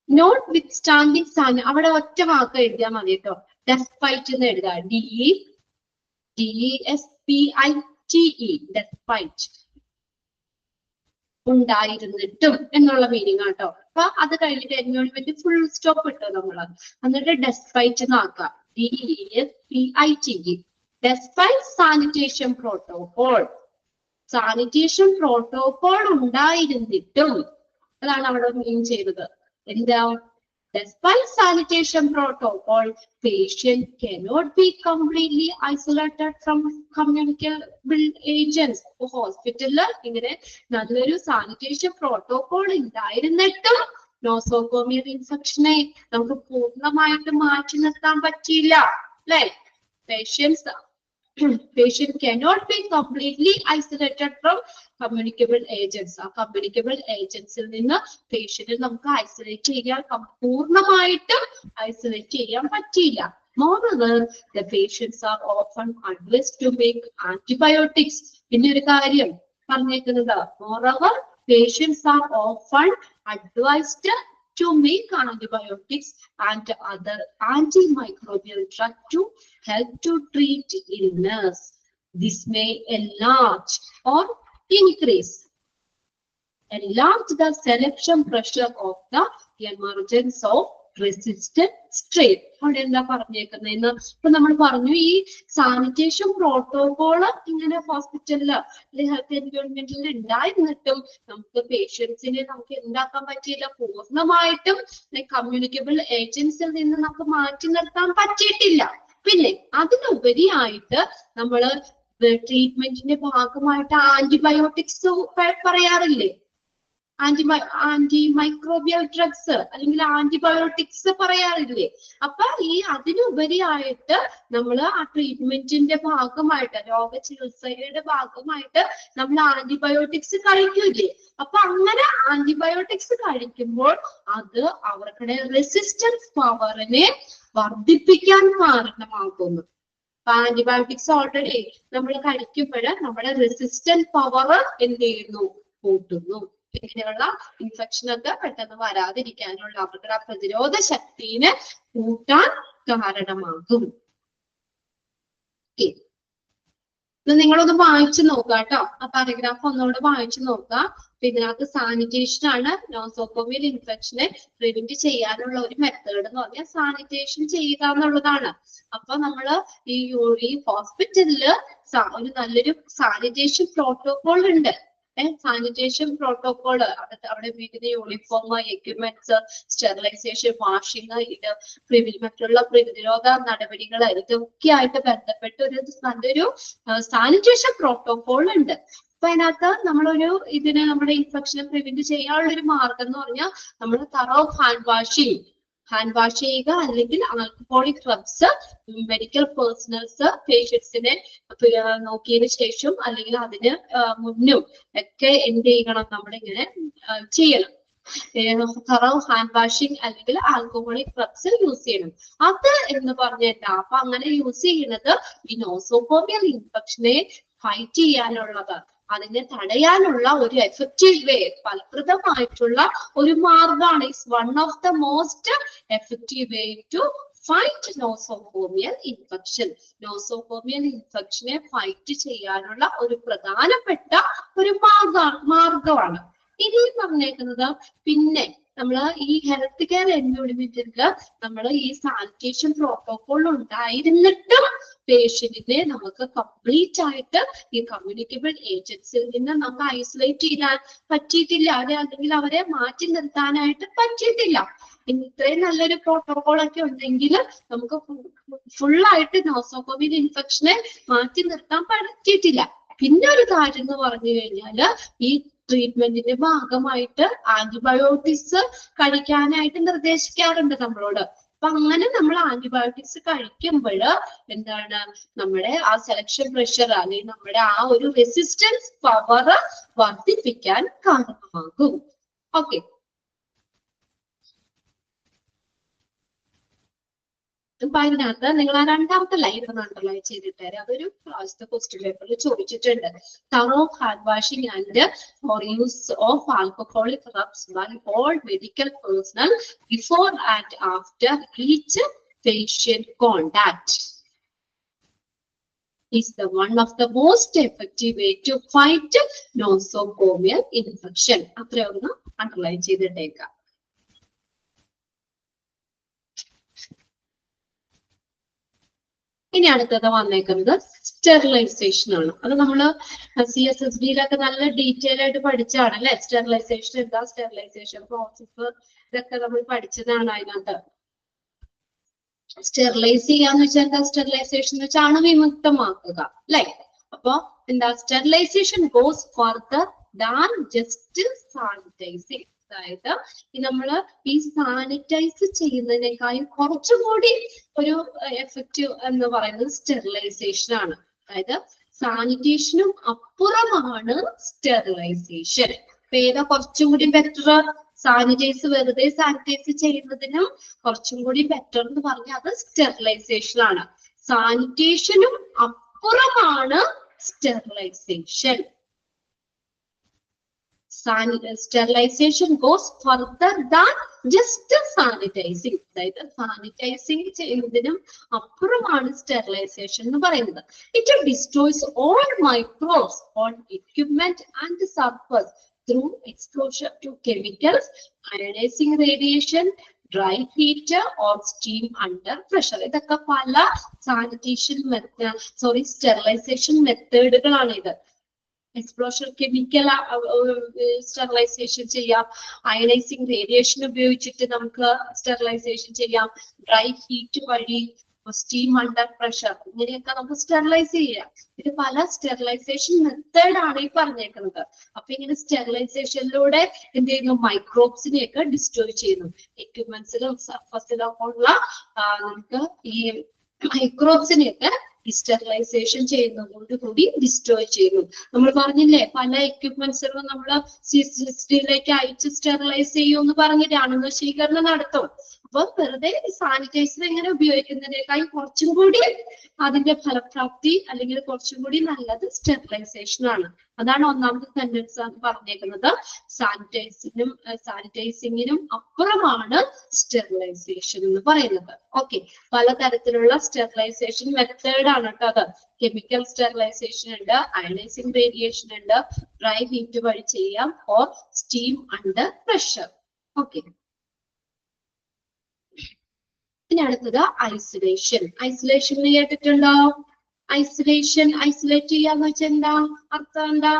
നോട്ട് വിത്ത് സ്റ്റാൻഡിങ് സ്ഥാനം അവിടെ ഒറ്റ വാക്ക് എഴുതിയാൽ മതി കേട്ടോ. ഡെസ്പൈറ്റ് എന്ന് എഴുതുക. DESPITE ഡെസ്പൈറ്റ് ഉണ്ടായിരുന്നിട്ടും എന്നുള്ള മീനിങ് ആട്ടോ. അപ്പൊ അത് കഴിഞ്ഞിട്ട് എൻവയോൺമെന്റ് ഫുൾ സ്റ്റോപ്പ് ഇട്ടു നമ്മള്. എന്നിട്ട് ഡെസ്പൈറ്റ് എന്നാക്കാം. DESPITE despite sanitation protocol. Sanitation protocol ഉണ്ടായിരുന്നിട്ടും അതാണ് അവിടെ മീൻ ചെയ്തത്. എന്താ? Despite sanitation protocol, patient cannot be completely isolated from communicable agents. ഹോസ്പിറ്റലില് ഇങ്ങനെ നല്ലൊരു സാനിറ്റേഷൻ പ്രോട്ടോകോൾ ഉണ്ടായിരുന്നിട്ടും നോസോകോമിയൽ ഇൻഫെക്ഷനെ നമുക്ക് പൂർണ്ണമായിട്ട് മാറ്റി നിർത്താൻ പറ്റിയില്ല, അല്ലെ? Patient cannot be completely isolated from communicable agents. ആ communicable agents ൽ നിന്ന് പേഷ്യന്റ് നമുക്ക് ഐസൊലേറ്റ് ചെയ്യാൻ പൂർണ്ണമായിട്ടും ഐസൊലേറ്റ് ചെയ്യാൻ പറ്റിയില്ല. Moreover, the patients are often advised to make antibiotics. പിന്നെ ഒരു കാര്യം പറഞ്ഞേക്കുന്നത്, moreover, patients are often advised to make antibiotics and other antimicrobial drugs to help to treat illness. This may enlarge or increase the selection pressure of the emergence of resistant strain. അവിടെ എന്താ പറഞ്ഞേക്കുന്നതെന്ന് ഇപ്പൊ നമ്മൾ പറഞ്ഞു, ഈ sanitation protocol ഇങ്ങനെ ഹോസ്പിറ്റലില് health എൻവയോൺമെന്റിൽ ഉണ്ടായിരുന്നിട്ടും നമുക്ക് പേഷ്യൻസിനെ നമുക്ക് എന്താക്കാൻ പറ്റിയില്ല, പൂർണ്ണമായിട്ടും കമ്മ്യൂണിക്കബിൾ ഏജൻസിൽ നിന്ന് നമുക്ക് മാറ്റി നിർത്താൻ പറ്റിയിട്ടില്ല. പിന്നെ അതിനുപരിയായിട്ട് നമ്മള് ട്രീറ്റ്മെന്റിന്റെ ഭാഗമായിട്ട് ആന്റിബയോട്ടിക്സ് പറയാറില്ലേ? ആന്റിമൈക്രോബിയൽ ഡ്രഗ്സ് അല്ലെങ്കിൽ ആന്റിബയോട്ടിക്സ് പറയാറില്ലേ? അപ്പൊ ഈ അതിനുപരിയായിട്ട് നമ്മൾ ആ ട്രീറ്റ്മെന്റിന്റെ ഭാഗമായിട്ട്, രോഗചികിത്സയുടെ ഭാഗമായിട്ട് നമ്മൾ ആന്റിബയോട്ടിക്സ് കഴിക്കൂലേ? അപ്പൊ അങ്ങനെ ആന്റിബയോട്ടിക്സ് കഴിക്കുമ്പോൾ അത് അവരുടെ റെസിസ്റ്റൻസ് പവറിനെ വർദ്ധിപ്പിക്കാൻ കാരണമാകുന്നു. അപ്പൊ ആന്റിബയോട്ടിക്സ് ഓൾറെഡി നമ്മൾ കഴിക്കുമ്പോൾ നമ്മുടെ റെസിസ്റ്റൻസ് പവർ എന്ത് ചെയ്യുന്നു? കൂട്ടുന്നു. ഇങ്ങനെയുള്ള ഇൻഫെക്ഷൻ ഒക്കെ പെട്ടെന്ന് വരാതിരിക്കാനുള്ള അവരുടെ പ്രതിരോധ ശക്തിനെ കൂട്ടാൻ കാരണമാകും. നിങ്ങളൊന്ന് വായിച്ചു നോക്കുക കേട്ടോ. ആ പാരഗ്രാഫ് ഒന്നുകൂടെ വായിച്ചു നോക്കുക. ഇതിനകത്ത് സാനിറ്റേഷൻ ആണ് നോസോകോമിയൽ ഇൻഫെക്ഷനെ പ്രിവെന്റ് ചെയ്യാനുള്ള ഒരു മെത്തേഡ് എന്ന് പറഞ്ഞാൽ സാനിറ്റേഷൻ ചെയ്യുക എന്നുള്ളതാണ്. അപ്പൊ നമ്മള് ഈ ഹോസ്പിറ്റലില് ഒരു നല്ലൊരു സാനിറ്റേഷൻ പ്രോട്ടോകോൾ ഉണ്ട്. സാനിറ്റേഷൻ പ്രോട്ടോകോള് അവിടെ ഉപയോഗിക്കുന്ന യൂണിഫോം, എക്യുപ്മെന്റ്സ്, സ്റ്റെറിലൈസേഷൻ, വാഷിംഗ്, മറ്റുള്ള പ്രതിരോധ നടപടികൾ, ഇതൊക്കെ ആയിട്ട് ബന്ധപ്പെട്ട് ഒരു നല്ലൊരു സാനിറ്റേഷൻ പ്രോട്ടോകോൾ ഉണ്ട്. അപ്പൊ അതിനകത്ത് നമ്മളൊരു നമ്മുടെ ഇൻഫെക്ഷനെ പ്രിവെന്റ് ചെയ്യാനുള്ള ഒരു മാർഗം എന്ന് പറഞ്ഞാൽ നമ്മൾ തറോ ഹാൻഡ് വാഷ് ചെയ്യുക, അല്ലെങ്കിൽ ആൽക്കഹോളിക് റബ്സ് മെഡിക്കൽ പേഴ്സണൽസ് പേഷ്യൻസിനെ നോക്കിയതിനു ശേഷം അല്ലെങ്കിൽ അതിന് മുന്നും ഒക്കെ എന്ത് ചെയ്യണം? നമ്മളിങ്ങനെ ചെയ്യണം. തറോ ഹാൻഡ് വാഷിംഗ് അല്ലെങ്കിൽ ആൽക്കഹോളിക് റബ്സ് യൂസ് ചെയ്യണം. അത് എന്ന് പറഞ്ഞിട്ടാ. അപ്പൊ അങ്ങനെ യൂസ് ചെയ്യുന്നത് ഈ നോസോകോമിയൽ ഇൻഫെക്ഷനെ ഫൈറ്റ് ചെയ്യാനുള്ളത്, അതിനെ തടയാനുള്ള ഒരു എഫക്റ്റീവ് വേ, ഫലപ്രദമായിട്ടുള്ള ഒരു മാർഗമാണ്. It's one of the most effective way to fight nosocomial infection. Nosocomial ഇൻഫെക്ഷനെ ഫൈറ്റ് ചെയ്യാനുള്ള ഒരു പ്രധാനപ്പെട്ട ഒരു മാർഗമാണ് ഇത് പറഞ്ഞേക്കുന്നത്. പിന്നെ നമ്മള് ഈ ഹെൽത്ത് കെയർ എൻവയോൺമെന്റില് നമ്മൾ ഈ സാനിറ്റേഷൻ പ്രോട്ടോകോൾ ഉണ്ടായിരുന്നിട്ടും പേഷ്യന്റിനെ നമുക്ക് കംപ്ലീറ്റ് ആയിട്ട് ഈ കമ്മ്യൂണിക്കബിൾ ഏജൻസിൽ നിന്ന് നമുക്ക് ഐസൊലേറ്റ് ചെയ്യാൻ പറ്റിയിട്ടില്ല, അല്ലെങ്കിൽ അവരെ മാറ്റി നിർത്താനായിട്ട് പറ്റിയിട്ടില്ല. ഇത്രയും നല്ലൊരു പ്രോട്ടോകോൾ ഒക്കെ ഉണ്ടെങ്കിൽ നമുക്ക് ഫുള്ളായിട്ട് നോസോകോമിയൽ ഇൻഫെക്ഷനെ മാറ്റി നിർത്താൻ പറ്റിയിട്ടില്ല. പിന്നെ ഒരു കാര്യം എന്ന് പറഞ്ഞു കഴിഞ്ഞാല് ഈ ട്രീറ്റ്മെന്റിന്റെ ഭാഗമായിട്ട് ആന്റിബയോട്ടിക്സ് കഴിക്കാനായിട്ട് നിർദ്ദേശിക്കാറുണ്ട് നമ്മളോട്. അപ്പൊ അങ്ങനെ നമ്മൾ ആന്റിബയോട്ടിക്സ് കഴിക്കുമ്പോൾ എന്താണ്, നമ്മുടെ ആ സെലക്ഷൻ പ്രഷർ അല്ലെങ്കിൽ നമ്മുടെ ആ ഒരു റെസിസ്റ്റൻസ് പവർ വർദ്ധിപ്പിക്കാൻ കാരണമാകും. ഓക്കെ. അപ്പൊ അതിനകത്ത് നിങ്ങൾ ആ രണ്ടാമത്തെ ലൈൻ ഒന്ന് അണ്ടർലൈൻ ചെയ്തിട്ട് അതൊരു പ്രാവശ്യത്തെ ക്വസ്റ്റ്യൻ പേപ്പറിൽ ചോദിച്ചിട്ടുണ്ട്. Thorough hand washing and for use of alcoholic rubs by all medical personnel before and after each patient contact is the one of the most effective way to fight nosocomial infection. അത്രേ ഒന്ന് underline ചെയ്തിട്ടേക്കാം. ഇനി അടുത്തത് വന്നേക്കുന്നത് sterilisation ആണ്. അത് നമ്മള് CSSB-യിലൊക്കെ നല്ല detail ആയിട്ട് പഠിച്ചാണ് അല്ലെ. സ്റ്റെറിലൈസേഷൻ എന്താ, സ്റ്റെറിലൈസേഷൻ പ്രോസസ്, ഇതൊക്കെ നമ്മൾ പഠിച്ചതാണ്. അതിനകത്ത് സ്റ്റെറിലൈസ് ചെയ്യാന്ന് വെച്ചാൽ എന്താ, സ്റ്റെറിലൈസേഷൻ എന്ന് വെച്ചാൽ അണുവിമുക്തമാക്കുക അല്ലെ. അപ്പൊ എന്താ, sterilisation goes further than just sanitising. അതായത് നമ്മള് ഈ സാനിറ്റൈസ് ചെയ്യുന്നതിനേക്കാളും കുറച്ചും കൂടി ഒരു എഫക്റ്റീവ് എന്ന് പറയുന്നത് സ്റ്റെറിലൈസേഷൻ ആണ്. അതായത് സാനിറ്റേഷനും അപ്പുറമാണ് സ്റ്റെറിലൈസേഷൻ. അപ്പൊ ഏതാ കുറച്ചും കൂടി ബെറ്റർ? സാനിറ്റൈസ്, വെറുതെ സാനിറ്റൈസ് ചെയ്യുന്നതിനും കുറച്ചും കൂടി ബെറ്റർ എന്ന് പറഞ്ഞാൽ അത് സ്റ്റെറിലൈസേഷൻ ആണ്. സാനിറ്റേഷനും അപ്പുറമാണ് sterilisation. Sterilization goes further than just sanitizing. അതായത് സാനിറ്റൈസിങ് ചെയ്യുന്നതിനും അപ്പുറമാണ് സ്റ്റെറിലൈസേഷൻ എന്ന് പറയുന്നത്. It destroys all microbes on equipment and surface through exposure to chemicals, ionizing radiation, dry heat or steam under pressure. ഇതൊക്കെ പല സ്റ്റെറിലൈസേഷൻ മെത്തേഡുകളാണ് ഇത്. എക്സ്പ്ലോഷർ കെമിക്കൽ സ്റ്റെറിലൈസേഷൻ ചെയ്യാം, ionising radiation ഉപയോഗിച്ചിട്ട് നമുക്ക് സ്റ്റെറിലൈസേഷൻ ചെയ്യാം, ഡ്രൈ ഹീറ്റ് വഴി, സ്റ്റീം അണ്ടർ പ്രഷർ, ഇങ്ങനെയൊക്കെ നമുക്ക് സ്റ്റെറിലൈസ് ചെയ്യാം. ഇത് പല സ്റ്റെറിലൈസേഷൻ മെത്തേഡാണ് ഈ പറഞ്ഞേക്കുന്നത്. അപ്പൊ ഇങ്ങനെ സ്റ്റെറിലൈസേഷനിലൂടെ എന്ത് ചെയ്യുന്നു, മൈക്രോബ്സിനെയൊക്കെ ഡിസ്ട്രോയ് ചെയ്യുന്നു. എക്യുപ്മെന്റ്സിലും സർഫസിലും ഉള്ള നമുക്ക് ഈ മൈക്രോബ്സിനെയൊക്കെ സ്റ്റെറിലൈസേഷൻ ചെയ്യുന്നതോട് കൂടി ഡിസ്ട്രോയ് ചെയ്യുന്നു. നമ്മൾ പറഞ്ഞില്ലേ, പല എക്യുപ്മെന്റ്സുകളും നമ്മൾ CSSD-യിലേക്ക് അയച്ച് സ്റ്റെറിലൈസ് ചെയ്യുമെന്ന് പറഞ്ഞിട്ട് അണുനശീകരണം നടത്തും. അപ്പൊ വെറുതെ സാനിറ്റൈസർ എങ്ങനെ ഉപയോഗിക്കുന്നതിനേക്കാൾ കുറച്ചും കൂടി അതിന്റെ ഫലപ്രാപ്തി അല്ലെങ്കിൽ കുറച്ചും കൂടി നല്ലത് സ്റ്റെറിലൈസേഷൻ ആണ്. അതാണ് ഒന്നാമത്തെ സെന്റൻസ് പറഞ്ഞേക്കുന്നത്. സാനിറ്റൈസിങ്ങിനും അപ്പുറമാണ് സ്റ്റെറിലൈസേഷൻ എന്ന് പറയുന്നത്. ഓക്കെ, പലതരത്തിലുള്ള സ്റ്റെറിലൈസേഷൻ മെത്തേഡ് ആണ് കേട്ടോ അത്. കെമിക്കൽ സ്റ്റെറിലൈസേഷൻ ഉണ്ട്, അയനൈസിങ് റേഡിയേഷൻ ഉണ്ട്, ഡ്രൈ ഹീറ്റ് വഴി ചെയ്യാം, or steam under pressure. Okay, ഇനി അടുത്തത് ഐസൊലേഷൻ. ഐസൊലേഷൻ കേട്ടിട്ടുണ്ടോ? ഐസൊലേറ്റ് ചെയ്യാന്ന് വെച്ചാൽ എന്താ അർത്ഥം? എന്താ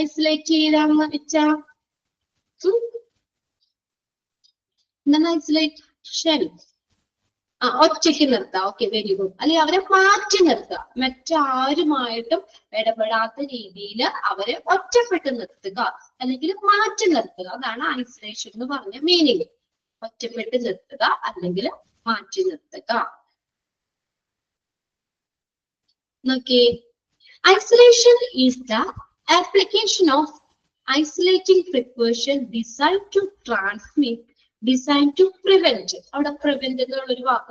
ഐസൊലേറ്റ് ചെയ്യാന്ന് വെച്ചാ? എന്താണ് ഐസൊലേഷൻ? ഒറ്റയ്ക്ക് നിർത്തുക. Okay, very good. അല്ലെങ്കിൽ അവരെ മാറ്റി നിർത്തുക, മറ്റാരുമായിട്ടും ഇടപെടാത്ത രീതിയിൽ അവരെ ഒറ്റപ്പെട്ട് നിർത്തുക അല്ലെങ്കിൽ മാറ്റി നിർത്തുക. അതാണ് ഐസൊലേഷൻ എന്ന് പറഞ്ഞ മീനിങ്. ഒറ്റപ്പെട്ട് നിർത്തുക അല്ലെങ്കിൽ മാറ്റി നിർത്തുക. നോക്കിയേ, isolation is the application of isolating precaution designed to transmit, design to prevent. അവിടെ പ്രിവെന്റ് എന്നുള്ളൊരു വാക്ക്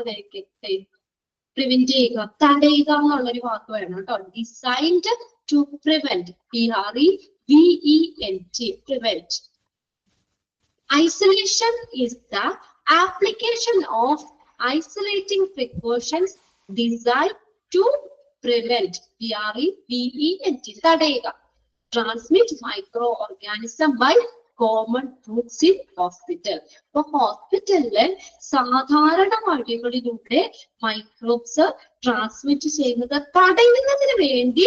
പ്രിവെന്റ് ചെയ്യുക, തടയുക എന്നുള്ളൊരു വാക്ക് വേണം കേട്ടോ. Designed to prevent, PREVENT, prevent. Isolation is the application of isolating precautions designed to prevent, PREVENT, തടയുക, transmit microorganism by common routes in hospital. അപ്പൊ ഹോസ്പിറ്റലിലെ സാധാരണ വഴികളിലൂടെ മൈക്രോബ്സ് ട്രാൻസ്മിറ്റ് ചെയ്യുന്നത് തടയുന്നതിന് വേണ്ടി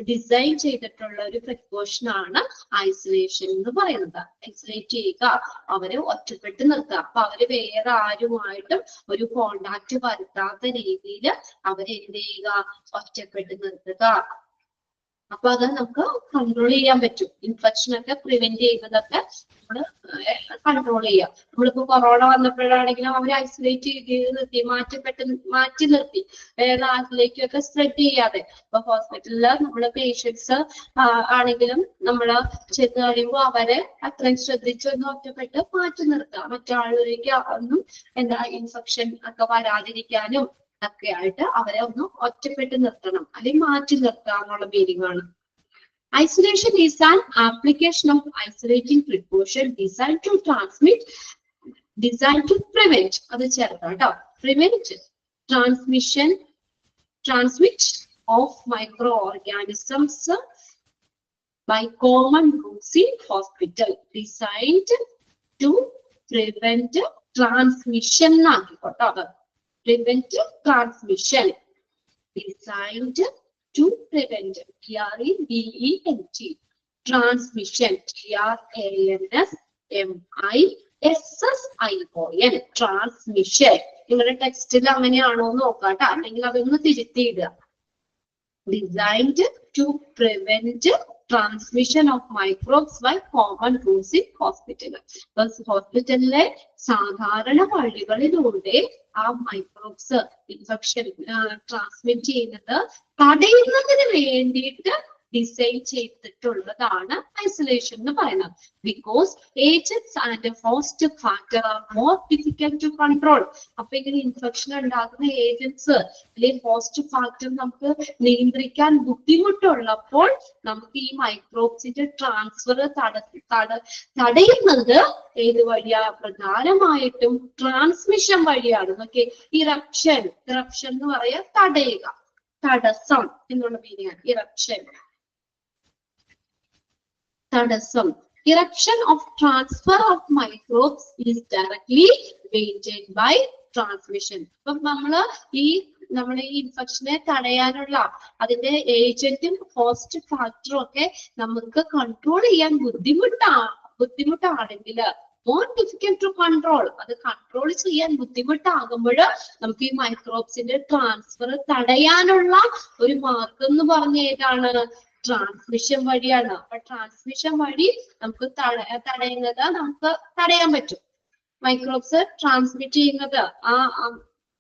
ഡിസൈൻ ചെയ്തിട്ടുള്ള ഒരു പ്രിക്കോഷൻ ആണ് ഐസൊലേഷൻ എന്ന് പറയുന്നത്. ഐസൊലേറ്റ് ചെയ്യുക, അവരെ ഒറ്റപ്പെട്ട് നിർത്തുക. അപ്പൊ അവര് വേറെ ആരുമായിട്ടും ഒരു കോണ്ടാക്ട് വരുത്താത്ത രീതിയിൽ അവരെ എന്ത് ചെയ്യുക, ഒറ്റപ്പെട്ട് നിർത്തുക. അപ്പൊ അത് നമുക്ക് കൺട്രോൾ ചെയ്യാൻ പറ്റും. ഇൻഫെക്ഷൻ ഒക്കെ പ്രിവെന്റ് ചെയ്യുന്നതൊക്കെ നമ്മൾ കൺട്രോൾ ചെയ്യാം. നമ്മളിപ്പോ കൊറോണ വന്നപ്പോഴാണെങ്കിലും അവർ ഐസൊലേറ്റ് ചെയ്ത് നിർത്തി, മാറ്റി നിർത്തി, വേറെ ആരിലേക്കൊക്കെ സ്പ്രെഡ് ചെയ്യാതെ. ഇപ്പൊ ഹോസ്പിറ്റലില് നമ്മള് പേഷ്യൻസ് ആണെങ്കിലും നമ്മള് ചെന്ന് കഴിയുമ്പോൾ അവരെ അത്രയും ശ്രദ്ധിച്ചൊന്ന് ഒറ്റപ്പെട്ട് മാറ്റി നിർത്തുക. മറ്റാളിലേക്ക് ഒന്നും ഇൻഫെക്ഷൻ ഒക്കെ വരാതിരിക്കാനും ഒക്കെ ആയിട്ട് അവരെ ഒന്ന് ഒറ്റപ്പെട്ട് നിർത്തണം, അല്ലെങ്കിൽ മാറ്റി നിർത്തുക എന്നുള്ള മീനിങ് ആണ്. Isolation is an application of isolating precaution designed to prevent, അത് ചേർത്താട്ടോ, prevent transmit of microorganisms by common rooms in hospital, designed to prevent transmission. Prevent transmission, designed to prevent, T-R-E-V-E-N-T, transmission, T-R-A-N-S-M-I-S-S-I-O-N, transmission. നിങ്ങളുടെ ടെക്സ്റ്റിൽ അങ്ങനെയാണോ എന്ന് നോക്കാട്ടോ, അല്ലെങ്കിൽ അതൊന്ന് തിരുത്തിയിടുക. Designed to prevent transmission of microbes by common rooms in hospital. ഹോസ്പിറ്റലിലെ സാധാരണ വഴികളിലൂടെ ആ മൈക്രോബ്സ് ഇൻഫെക്ഷൻ ട്രാൻസ്മിറ്റ് ചെയ്യുന്നത് തടയുന്നതിന് വേണ്ടിയിട്ട് ഡിസൈൻ ചെയ്തിട്ടുള്ളതാണ് ഐസൊലേഷൻ എന്ന് പറയുന്നത്. Because agents and host factor are more difficult to control. അപ്പൊ ഇങ്ങനെ ഇൻഫെക്ഷൻ ഉണ്ടാക്കുന്ന ഏജന്റ്സ് അല്ലെങ്കിൽ ഹോസ്റ്റ് ഫാക്ടർ നമുക്ക് നിയന്ത്രിക്കാൻ ബുദ്ധിമുട്ടുള്ളപ്പോൾ നമുക്ക് ഈ മൈക്രോബ്സിന്റെ ട്രാൻസ്ഫർ തടയുന്നത് ഏത് വഴിയാ? പ്രധാനമായിട്ടും ട്രാൻസ്മിഷൻ വഴിയാണ്. ഓക്കെ, ഇറപ്ഷൻ എന്ന് പറയാ തടയുക, തടസ്സം എന്നുള്ള മീനിങ് ഇറപ്ഷൻ. തടസ്സം. Eruption of transfer of microbes is directly maintained by transmission. അപ്പൊ നമ്മള് ഈ ഇൻഫെക്ഷനെ തടയാനുള്ള അതിന്റെ ഏജന്റും ഹോസ്റ്റ് ഫാക്ടറും ഒക്കെ നമുക്ക് കൺട്രോൾ ചെയ്യാൻ ബുദ്ധിമുട്ടാണെങ്കിൽ, മോർ ഡിഫിക്കൽട്ട് ടു കൺട്രോൾ, അത് കൺട്രോൾ ചെയ്യാൻ ബുദ്ധിമുട്ടാകുമ്പോൾ നമുക്ക് ഈ മൈക്രോബ്സിന്റെ ട്രാൻസ്ഫർ തടയാനുള്ള ഒരു മാർഗം എന്ന് പറഞ്ഞ ഏതാണ്? ട്രാൻസ്മിഷൻ വഴിയാണ്. അപ്പൊ ട്രാൻസ്മിഷൻ വഴി നമുക്ക് തടയുന്നത് നമുക്ക് തടയാൻ പറ്റും. മൈക്രോബ്സ് ട്രാൻസ്മിറ്റ് ചെയ്യുന്നത്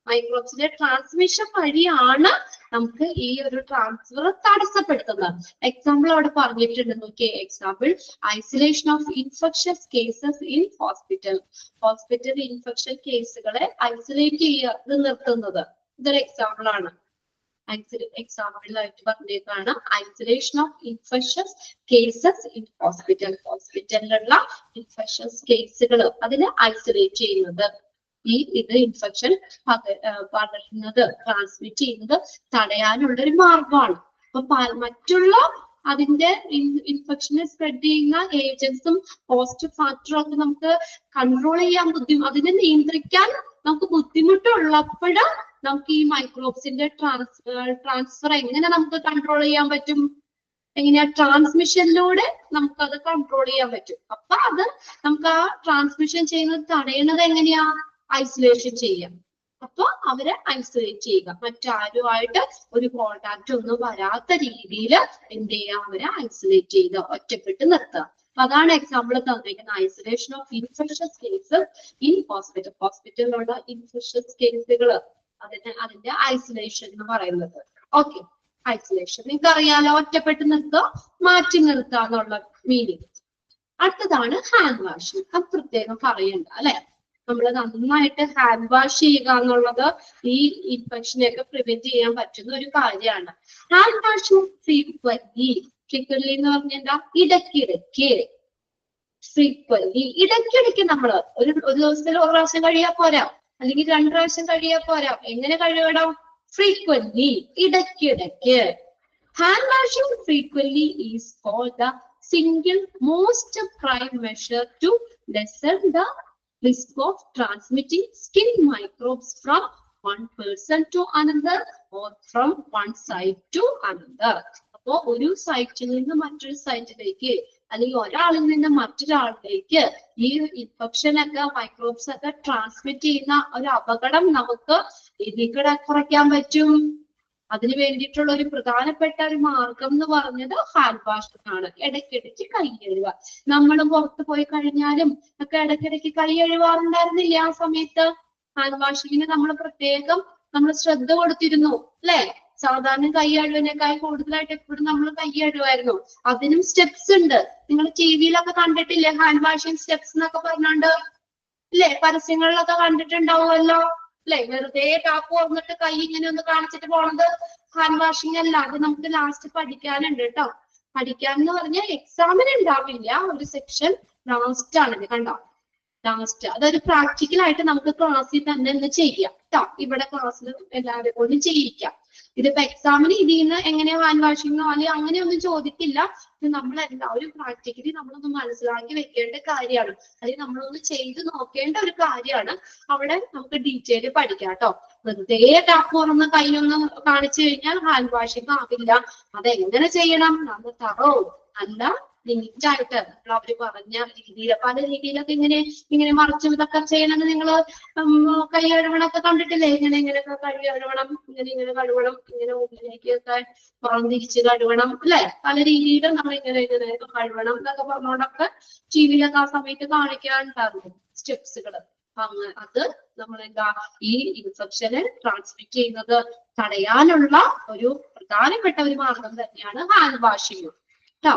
മൈക്രോബ്സിന്റെ ട്രാൻസ്മിഷൻ വഴിയാണ് നമുക്ക് ഈ ഒരു ട്രാൻസ്ഫർ തടസ്സപ്പെടുത്തുന്നത്. എക്സാമ്പിൾ അവിടെ പറഞ്ഞിട്ടുണ്ട്, നോക്കിയേ. Example, isolation of infectious cases in hospital. Hospital infection കേസുകളെ ഐസൊലേറ്റ് ചെയ്ത് നിർത്തുന്നത്. ഇതൊരു എക്സാമ്പിൾ ആണ്. എക്സാമ്പിളായിട്ട് പറഞ്ഞേക്കാണ് isolation of infectious cases in hospital. ഹോസ്പിറ്റലിലുള്ള ഇൻഫെക്ഷസ് കേസുകൾ അതിനെ ഐസൊലേറ്റ് ചെയ്യുന്നത്. ഇത് ഇൻഫെക്ഷൻ പകരുന്നത്, ട്രാൻസ്മിറ്റ് ചെയ്യുന്നത് തടയാനുള്ള ഒരു മാർഗമാണ്. അപ്പൊ മറ്റുള്ള അതിന്റെ ഇൻഫെക്ഷനെ സ്പ്രെഡ് ചെയ്യുന്ന ഏജൻസും ഹോസ്റ്റ് ഫാക്ടറും ഒക്കെ നമുക്ക് കൺട്രോൾ ചെയ്യാൻ അതിനെ നിയന്ത്രിക്കാൻ നമുക്ക് ബുദ്ധിമുട്ടുള്ളപ്പോൾ നമുക്ക് ഈ മൈക്രോബ്സിന്റെ ട്രാൻസ്ഫർ എങ്ങനെ നമുക്ക് കൺട്രോൾ ചെയ്യാൻ പറ്റും? എങ്ങനെയാ? ട്രാൻസ്മിഷനിലൂടെ നമുക്ക് അത് കൺട്രോൾ ചെയ്യാൻ പറ്റും. അപ്പൊ അത് നമുക്ക് ആ ട്രാൻസ്മിഷൻ ചെയ്യുന്നത് തടയുന്നത് എങ്ങനെയാ? ഐസൊലേഷൻ ചെയ്യാം. അപ്പൊ അവരെ ഐസൊലേറ്റ് ചെയ്യുക, മറ്റാരുമായിട്ട് ഒരു കോണ്ടാക്ട് ഒന്നും വരാത്ത രീതിയിൽ എന്ത് ചെയ്യുക? അവരെ ഐസൊലേറ്റ് ചെയ്ത് ഒറ്റപ്പെട്ട് നിർത്തുക. അതാണ് എക്സാമ്പിൾ തന്നിരിക്കുന്നത്. Isolation of infectious cases in hospital. ഹോസ്പിറ്റലിലുള്ള ഇൻഫെക്ഷസ് കേസുകൾ അതിന്റെ ഐസൊലേഷൻ എന്ന് പറയുന്നത്. ഓക്കെ, ഐസൊലേഷൻ നിങ്ങൾക്ക് അറിയാലോ, ഒറ്റപ്പെട്ട് നിർത്തുക, മാറ്റി നിർത്തുക എന്നുള്ള മീനിങ്. അടുത്തതാണ് ഹാൻഡ് വാഷിംഗ്. അത് പ്രത്യേകം പറയണ്ട അല്ലെ. നമ്മൾ നന്നായിട്ട് ഹാൻഡ് വാഷ് ചെയ്യുക എന്നുള്ളത് ഈ ഇൻഫെക്ഷനെയൊക്കെ പ്രിവെന്റ് ചെയ്യാൻ പറ്റുന്ന ഒരു കാര്യമാണ്. ഹാൻഡ് വാഷിംഗ് ഫ്രീക്വന്റ്ലി എന്ന് പറഞ്ഞാൽ ഇടയ്ക്കിടയ്ക്ക്, ഫ്രീക്വന്റ്ലി ഇടയ്ക്കിടയ്ക്ക് നമ്മൾ ഒരു ദിവസത്തിൽ ഒരു പ്രാവശ്യം കഴിയാൻ പോരാ, അല്ലെങ്കിൽ 2 പ്രാവശ്യം കഴിയാൻ പോരാ. എങ്ങനെ കഴുകണം? ഫ്രീക്വന്റ്ലി, ഇടയ്ക്കിടയ്ക്ക്. Hand washing frequently is called the single most prime measure to lessen the risk of transmitting skin microbes from one person to another or from one site to another. അപ്പോ ഒരു സൈറ്റിൽ നിന്ന് മറ്റൊരു സൈറ്റിലേക്ക്, അല്ലെങ്കിൽ ഒരാളിൽ നിന്ന് മറ്റൊരാളിലേക്ക് ഈ ഇൻഫെക്ഷൻ ഒക്കെ മൈക്രോബ്സ് ഒക്കെ ട്രാൻസ്മിറ്റ് ചെയ്യുന്ന ഒരു അപകടം നമുക്ക് ഇതിൽ കൂടെ കുറയ്ക്കാൻ പറ്റും. അതിന് വേണ്ടിയിട്ടുള്ള ഒരു പ്രധാനപ്പെട്ട ഒരു മാർഗം എന്ന് പറഞ്ഞത് ഹാൻഡ് വാഷിംഗ് ആണ്. ഇടയ്ക്കിടയ്ക്ക് കൈ കഴുകുക. നമ്മൾ പുറത്ത് പോയി കഴിഞ്ഞാലും ഒക്കെ ഇടയ്ക്കിടയ്ക്ക് കൈ കഴുകാറുണ്ടായിരുന്നില്ല ആ സമയത്ത്. ഹാൻഡ് വാഷിങ്ങിന് നമ്മൾ പ്രത്യേകം ശ്രദ്ധ കൊടുത്തിരുന്നു അല്ലെ? സാധാരണ കൈ കഴുകിനേക്കാൾ കൂടുതലായിട്ട് എപ്പോഴും നമ്മൾ കൈ കഴുകുമായിരുന്നു. അതിനും സ്റ്റെപ്സ് ഉണ്ട്. നിങ്ങൾ ടിവിയിലൊക്കെ കണ്ടിട്ടില്ലേ ഹാൻഡ് വാഷിംഗ് സ്റ്റെപ്സ് എന്നൊക്കെ പറഞ്ഞോണ്ട് അല്ലെ? പരസ്യങ്ങളിലൊക്കെ കണ്ടിട്ടുണ്ടാവുമല്ലോ അല്ലെ? വെറുതെ ടാപ്പ് തുറന്നിട്ട് കൈ ഇങ്ങനെ ഒന്ന് കാണിച്ചിട്ട് പോണത് ഹാൻഡ് വാഷിംഗ് അല്ല. അത് നമുക്ക് ലാസ്റ്റ് പഠിക്കാനുണ്ട് കേട്ടോ. പഠിക്കാന്ന് പറഞ്ഞാൽ എക്സാമിന് ഉണ്ടാവില്ല, ഒരു സെക്ഷൻ ലാസ്റ്റ് ആണ്. കണ്ടോ, ലാസ്റ്റ് അതൊരു പ്രാക്ടിക്കൽ ആയിട്ട് നമുക്ക് ക്ലാസ്സിൽ തന്നെ ഒന്ന് ചെയ്യാം കേട്ടോ. ഇവിടെ ക്ലാസ്സിൽ എല്ലാവരും കൊണ്ടും ചെയ്യിക്കാം. ഇതിപ്പോ എക്സാമിന് ഇതിൽ നിന്ന് എങ്ങനെയാ ഹാൻഡ് വാഷിംഗ് അല്ലെങ്കിൽ അങ്ങനെയൊന്നും ചോദിക്കില്ല. നമ്മൾ എല്ലാവരും പ്രാക്ടിക്കലി നമ്മളൊന്ന് മനസ്സിലാക്കി വെക്കേണ്ട കാര്യമാണ്. അത് നമ്മളൊന്ന് ചെയ്ത് നോക്കേണ്ട ഒരു കാര്യമാണ്. അവിടെ നമുക്ക് ഡീറ്റെയിൽ പഠിക്കാം കേട്ടോ. വെറുതെ ടാപ്പ് തുറന്ന് കൈയൊന്ന് കാണിച്ചു കഴിഞ്ഞാൽ ഹാൻഡ് വാഷിംഗ് ആവില്ല. അതെങ്ങനെ ചെയ്യണം, നമ്മൾ നല്ല ലിമിറ്റായിട്ട് അവര് പറഞ്ഞ രീതിയിൽ, പല രീതിയിലൊക്കെ ഇങ്ങനെ മറിച്ചും ഇതൊക്കെ ചെയ്യണമെന്ന് നിങ്ങൾ കൈ കഴുകണമൊക്കെ കണ്ടിട്ടില്ലേ? ഇങ്ങനെയൊക്കെ കൈ കഴുകണം, ഇങ്ങനെ കഴുകണം, ഇങ്ങനെ ഉള്ളിലേക്കൊക്കെ പുറംതിരിച്ച് കഴുകണം അല്ലെ? പല രീതിയിലും നമ്മൾ ഇങ്ങനെ കഴുകണം എന്നൊക്കെ പറഞ്ഞോണ്ടൊക്കെ ടിവിയിലൊക്കെ ആ സമയത്ത് കാണിക്കാനുണ്ടായിരുന്നു സ്റ്റെപ്സുകൾ. അത് നമ്മൾ എന്താ ഈ ഇൻഫെക്ഷനെ ട്രാൻസ്മിറ്റ് ചെയ്യുന്നത് തടയാനുള്ള ഒരു പ്രധാനപ്പെട്ട ഒരു മാർഗം തന്നെയാണ് ഹാൻഡ് വാഷിംഗ് കേട്ടോ.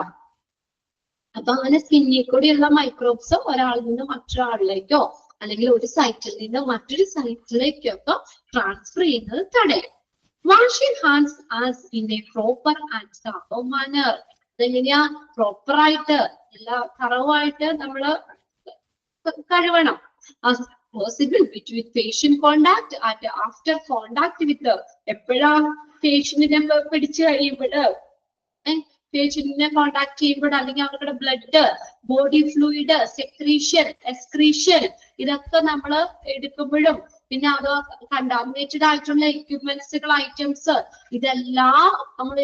അപ്പൊ അങ്ങനെ സ്കിന്നിൽ കൂടിയുള്ള മൈക്രോബ്സ് ഒരാളിൽ നിന്ന് മറ്റൊരാളിലേക്കോ അല്ലെങ്കിൽ ഒരു സൈറ്റിൽ നിന്ന് മറ്റൊരു സൈറ്റിലേക്കൊക്കെ ട്രാൻസ്ഫർ ചെയ്യുന്നത് തടയും. Washing hands as in a proper and thorough manner. അതെങ്ങനെയാ? പ്രോപ്പറായിട്ട് എല്ലാ തറവായിട്ട് നമ്മള് കഴുകണം. as possible between patient contact and after contact with എപ്പോഴാ പേഷ്യന്റിനെ പിടിച്ചു കഴിയുമ്പോഴ് പേഷ്യന്റിനെ കോണ്ടാക്ട് ചെയ്യുമ്പോൾ അല്ലെങ്കിൽ അവരുടെ blood, body fluid, secretion, excretion ഇതൊക്കെ നമ്മൾ എടുക്കുമ്പോഴും പിന്നെ അത് കണ്ടാമിനേറ്റഡ് ആയിട്ടുള്ള എക്യുപ്മെന്റ്സുകൾ, ഐറ്റംസ് ഇതെല്ലാം നമ്മൾ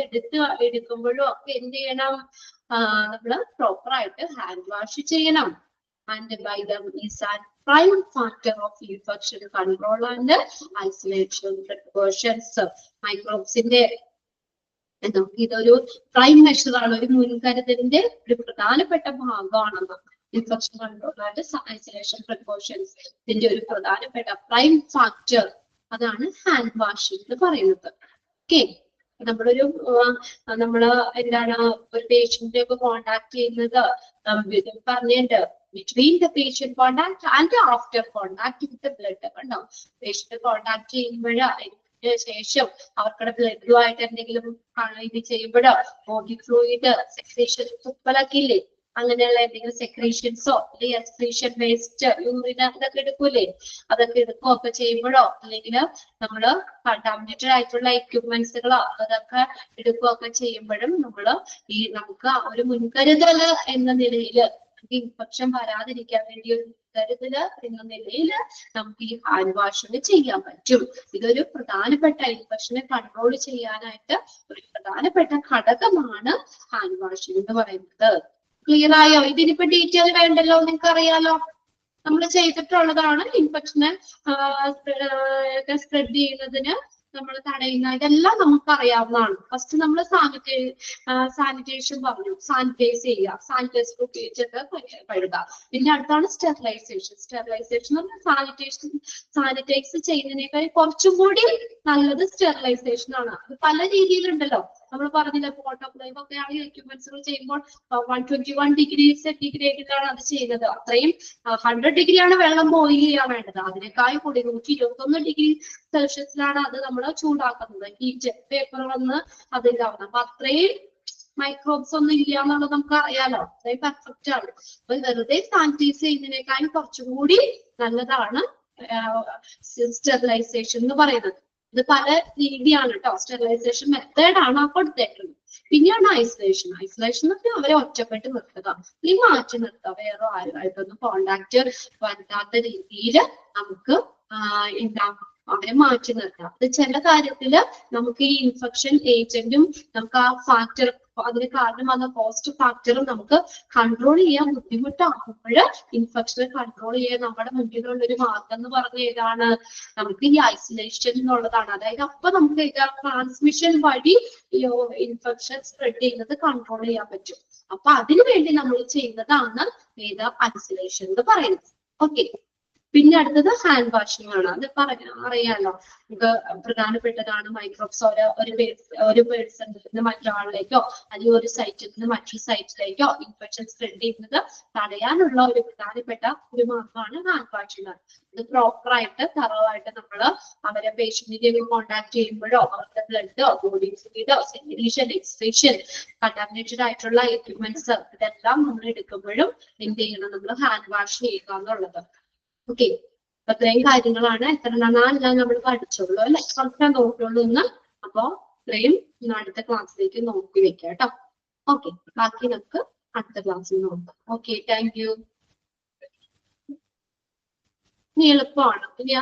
എടുക്കുമ്പോഴും ഒക്കെ എന്ത് ചെയ്യണം? നമ്മള് പ്രോപ്പറായിട്ട് ഹാൻഡ് വാഷ് ചെയ്യണം. And by them is an prime factor of infection control and isolation precautions. മൈക്രോബ്സിന്റെ ഇതൊരു പ്രൈം മെഷറാണ്, ഒരു മുൻകരുതലിന്റെ ഒരു പ്രധാനപ്പെട്ട ഭാഗമാണെന്ന്. Infection control and isolation precautions ഇതിന്റെ ഒരു പ്രധാനപ്പെട്ട പ്രൈം ഫാക്ടർ അതാണ് ഹാൻഡ് വാഷിംഗ് എന്ന് പറയുന്നത്. ഓക്കെ, നമ്മളൊരു നമ്മള് എന്താണ് ഒരു പേഷ്യന്റിനെ ഒക്കെ കോണ്ടാക്ട് ചെയ്യുന്നത് പറഞ്ഞിട്ടുണ്ട്. between the patient contact and after contact with the blood. കണ്ടോ, പേഷ്യന്റ് കോണ്ടാക്ട് ചെയ്യുമ്പോഴോ ശേഷം അവർക്കുടെ ബ്ലഡുമായിട്ട് എന്തെങ്കിലും ഇത് ചെയ്യുമ്പോഴോ ബോഡി ഫ്ലൂയിഡ്, സെക്രീഷൻ, തുപ്പലൊക്കെ ഇല്ലേ, അങ്ങനെയുള്ള എന്തെങ്കിലും സെക്രീഷൻസോ അല്ലെങ്കിൽ എക്സ്ക്രീഷൻ വേസ്റ്റ്, യൂറിൻ അതൊക്കെ എടുക്കൂലേ, അതൊക്കെ എടുക്കുകയൊക്കെ ചെയ്യുമ്പോഴോ അല്ലെങ്കിൽ നമ്മള് കണ്ടാമിനേറ്റഡ് ആയിട്ടുള്ള എക്യുപ്മെന്റ്സുകളോ അതൊക്കെ എടുക്കുകയൊക്കെ ചെയ്യുമ്പോഴും നമുക്ക് ഒരു മുൻകരുതൽ എന്ന നിലയിൽ ഇൻഫെക്ഷൻ വരാതിരിക്കാൻ വേണ്ടി ഒരു മുൻകരുതല് എന്ന നിലയിൽ നമുക്ക് ഈ ഹാൻഡ് വാഷിംഗ് ചെയ്യാൻ പറ്റും. ഇതൊരു പ്രധാനപ്പെട്ട ഇൻഫെക്ഷനെ കൺട്രോൾ ചെയ്യാനായിട്ട് ഒരു പ്രധാനപ്പെട്ട ഘടകമാണ് ഹാൻഡ് വാഷിംഗ് എന്ന് പറയുന്നത്. ക്ലിയർ ആയോ? ഇതിനിപ്പോ ഡീറ്റെയിൽ വേണ്ടല്ലോ, നിങ്ങൾക്ക് അറിയാലോ, നമ്മൾ ചെയ്തിട്ടുള്ളതാണ്. ഇൻഫെക്ഷനെ സ്പ്രെഡ് ചെയ്യുന്നതിന് നമ്മൾ തടയുന്ന ഇതെല്ലാം നമുക്ക് അറിയാവുന്നതാണ്. ഫസ്റ്റ് നമ്മൾ സാനിറ്റേഷൻ പറഞ്ഞു, സാനിറ്റൈസ് ചെയ്യുക, സാനിറ്റൈസർ ഉപയോഗിച്ചിട്ട് കഴുകുക. പിന്നെ അടുത്താണ് സ്റ്റെറിലൈസേഷൻ. സ്റ്റെറിലൈസേഷൻ എന്ന് പറഞ്ഞാൽ സാനിറ്റൈസ് ചെയ്യുന്നതിനേക്കാൾ കുറച്ചും കൂടി നല്ലത് സ്റ്റെറിലൈസേഷൻ ആണ്. അത് പല രീതിയിലുണ്ടല്ലോ. നമ്മൾ പറഞ്ഞില്ല, ഓട്ടോക്ലേവ് ഒക്കെ ആണെങ്കിൽ എക്യുപ്മെന്റ്സുകൾ ചെയ്യുമ്പോൾ 121 ഡിഗ്രി സെന്റിഗ്രേഡിലാണ് അത് ചെയ്യുന്നത്. അത്രയും 100 ഡിഗ്രിയാണ് വെള്ളം ബോയിൽ ചെയ്യാൻ വേണ്ടത്. അതിനേക്കാൾ കൂടി 121 ഡിഗ്രി സെൽഷ്യസിലാണ് അത് നമ്മൾ ചൂടാക്കുന്നത്. ഹീറ്റ് പേപ്പർ വന്ന് അതിലാവുന്നത്. അപ്പൊ അത്രയും മൈക്രോബ്സ് ഒന്നും ഇല്ല എന്നുള്ളത് നമുക്ക് അറിയാലോ. അത്രയും പെർഫെക്റ്റ് ആണ്. അപ്പൊ വെറുതെ സാനിറ്റൈസ് ചെയ്യുന്നതിനേക്കാളും കുറച്ചും കൂടി നല്ലതാണ് സ്റ്റെറിലൈസേഷൻ എന്ന് പറയുന്നത്. ഇത് പല രീതിയാണ് കേട്ടോ. സ്റ്റെറിലൈസേഷൻ മെത്തേഡ് ആണ് കൊടുത്തേക്കുന്നത്. പിന്നെയാണ് ഐസൊലേഷൻ. ഐസൊലേഷൻ എന്ന് പറഞ്ഞാൽ അവരെ ഒറ്റപ്പെട്ട് നിർത്തുക, അല്ലെങ്കിൽ മാറ്റി നിർത്തുക, വേറെ ആരുമായിട്ടൊന്നും കോണ്ടാക്ട് വരാത്ത രീതിയിൽ നമുക്ക് എന്താ അവരെ മാറ്റി നിർത്താം. അത് ചില കാര്യത്തില് നമുക്ക് ഈ ഇൻഫെക്ഷൻ ഏജന്റും നമുക്ക് ആ ഫാക്ടർ അതിന് കാരണമാകുന്ന കോസ്റ്റ് ഫാക്ടറും നമുക്ക് കൺട്രോൾ ചെയ്യാൻ ബുദ്ധിമുട്ടാകുമ്പോൾ ഇൻഫെക്ഷനെ കൺട്രോൾ ചെയ്യാൻ നമ്മുടെ മുന്നിലുള്ള ഒരു മാർഗം എന്ന് പറഞ്ഞ ഏതാണ്? നമുക്ക് ഈ ഐസൊലേഷൻ എന്നുള്ളതാണ്. അതായത് അപ്പൊ നമുക്ക് ട്രാൻസ്മിഷൻ വഴി ഈ ഇൻഫെക്ഷൻ സ്പ്രെഡ് ചെയ്യുന്നത് കൺട്രോൾ ചെയ്യാൻ പറ്റും. അപ്പൊ അതിനു വേണ്ടി നമ്മൾ ചെയ്യുന്നതാണ് ഏത് ഐസൊലേഷൻ എന്ന് പറയുന്നത്. ഓക്കെ, പിന്നെ അടുത്തത് ഹാൻഡ് വാഷിംഗ് ആണ്. അത് അറിയാലോ, നമുക്ക് പ്രധാനപ്പെട്ടതാണ്. മൈക്രോബ്സ് ഒരു പേഴ്സണിൽ നിന്ന് മറ്റൊരാളിലേക്കോ അല്ലെങ്കിൽ ഒരു സൈറ്റിൽ നിന്ന് മറ്റൊരു സൈറ്റിലേക്കോ ഇൻഫെക്ഷൻ സ്പ്രെഡ് ചെയ്യുന്നത് തടയാനുള്ള ഒരു പ്രധാനപ്പെട്ട ഒരു മാർഗമാണ് ഹാൻഡ് വാഷിംഗ്. ഇത് പ്രോപ്പറായിട്ട് തറവായിട്ട് നമ്മൾ അവരെ പേഷ്യന്റിനെ കോണ്ടാക്ട് ചെയ്യുമ്പോഴോ അവരുടെ ബ്ലഡോ ബോഡി ഫ്ലൂയിഡോ സെക്രീഷൻ എക്സ്ക്രീഷൻ കണ്ടാമിനേറ്റഡ് ആയിട്ടുള്ള എക്യുപ്മെന്റ്സ് ഇതെല്ലാം നമ്മൾ എടുക്കുമ്പോഴും എന്ത് ചെയ്യണം? നമ്മൾ ഹാൻഡ് വാഷ് ചെയ്യുക എന്നുള്ളത്. ഓക്കെ, അത്രയും കാര്യങ്ങളാണ്. എത്ര 4 നമ്മൾ പഠിച്ചോളൂ അല്ലെ? കുറച്ചാൽ നോക്കിയുള്ളൂ എന്ന്. അപ്പൊ ഇത്രയും അടുത്ത ക്ലാസ്സിലേക്ക് നോക്കി വെക്കാം കേട്ടോ. ഓക്കെ, ബാക്കി നമുക്ക് അടുത്ത ക്ലാസ്സിൽ നോക്കാം. Okay, thank you. ഇനി എളുപ്പമാണ്, ഇനി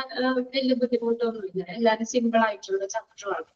വലിയ ബുദ്ധിമുട്ടൊന്നുമില്ല. എല്ലാവരും സിമ്പിൾ ആയിട്ടുള്ള ചാപ്റ്ററാണ്.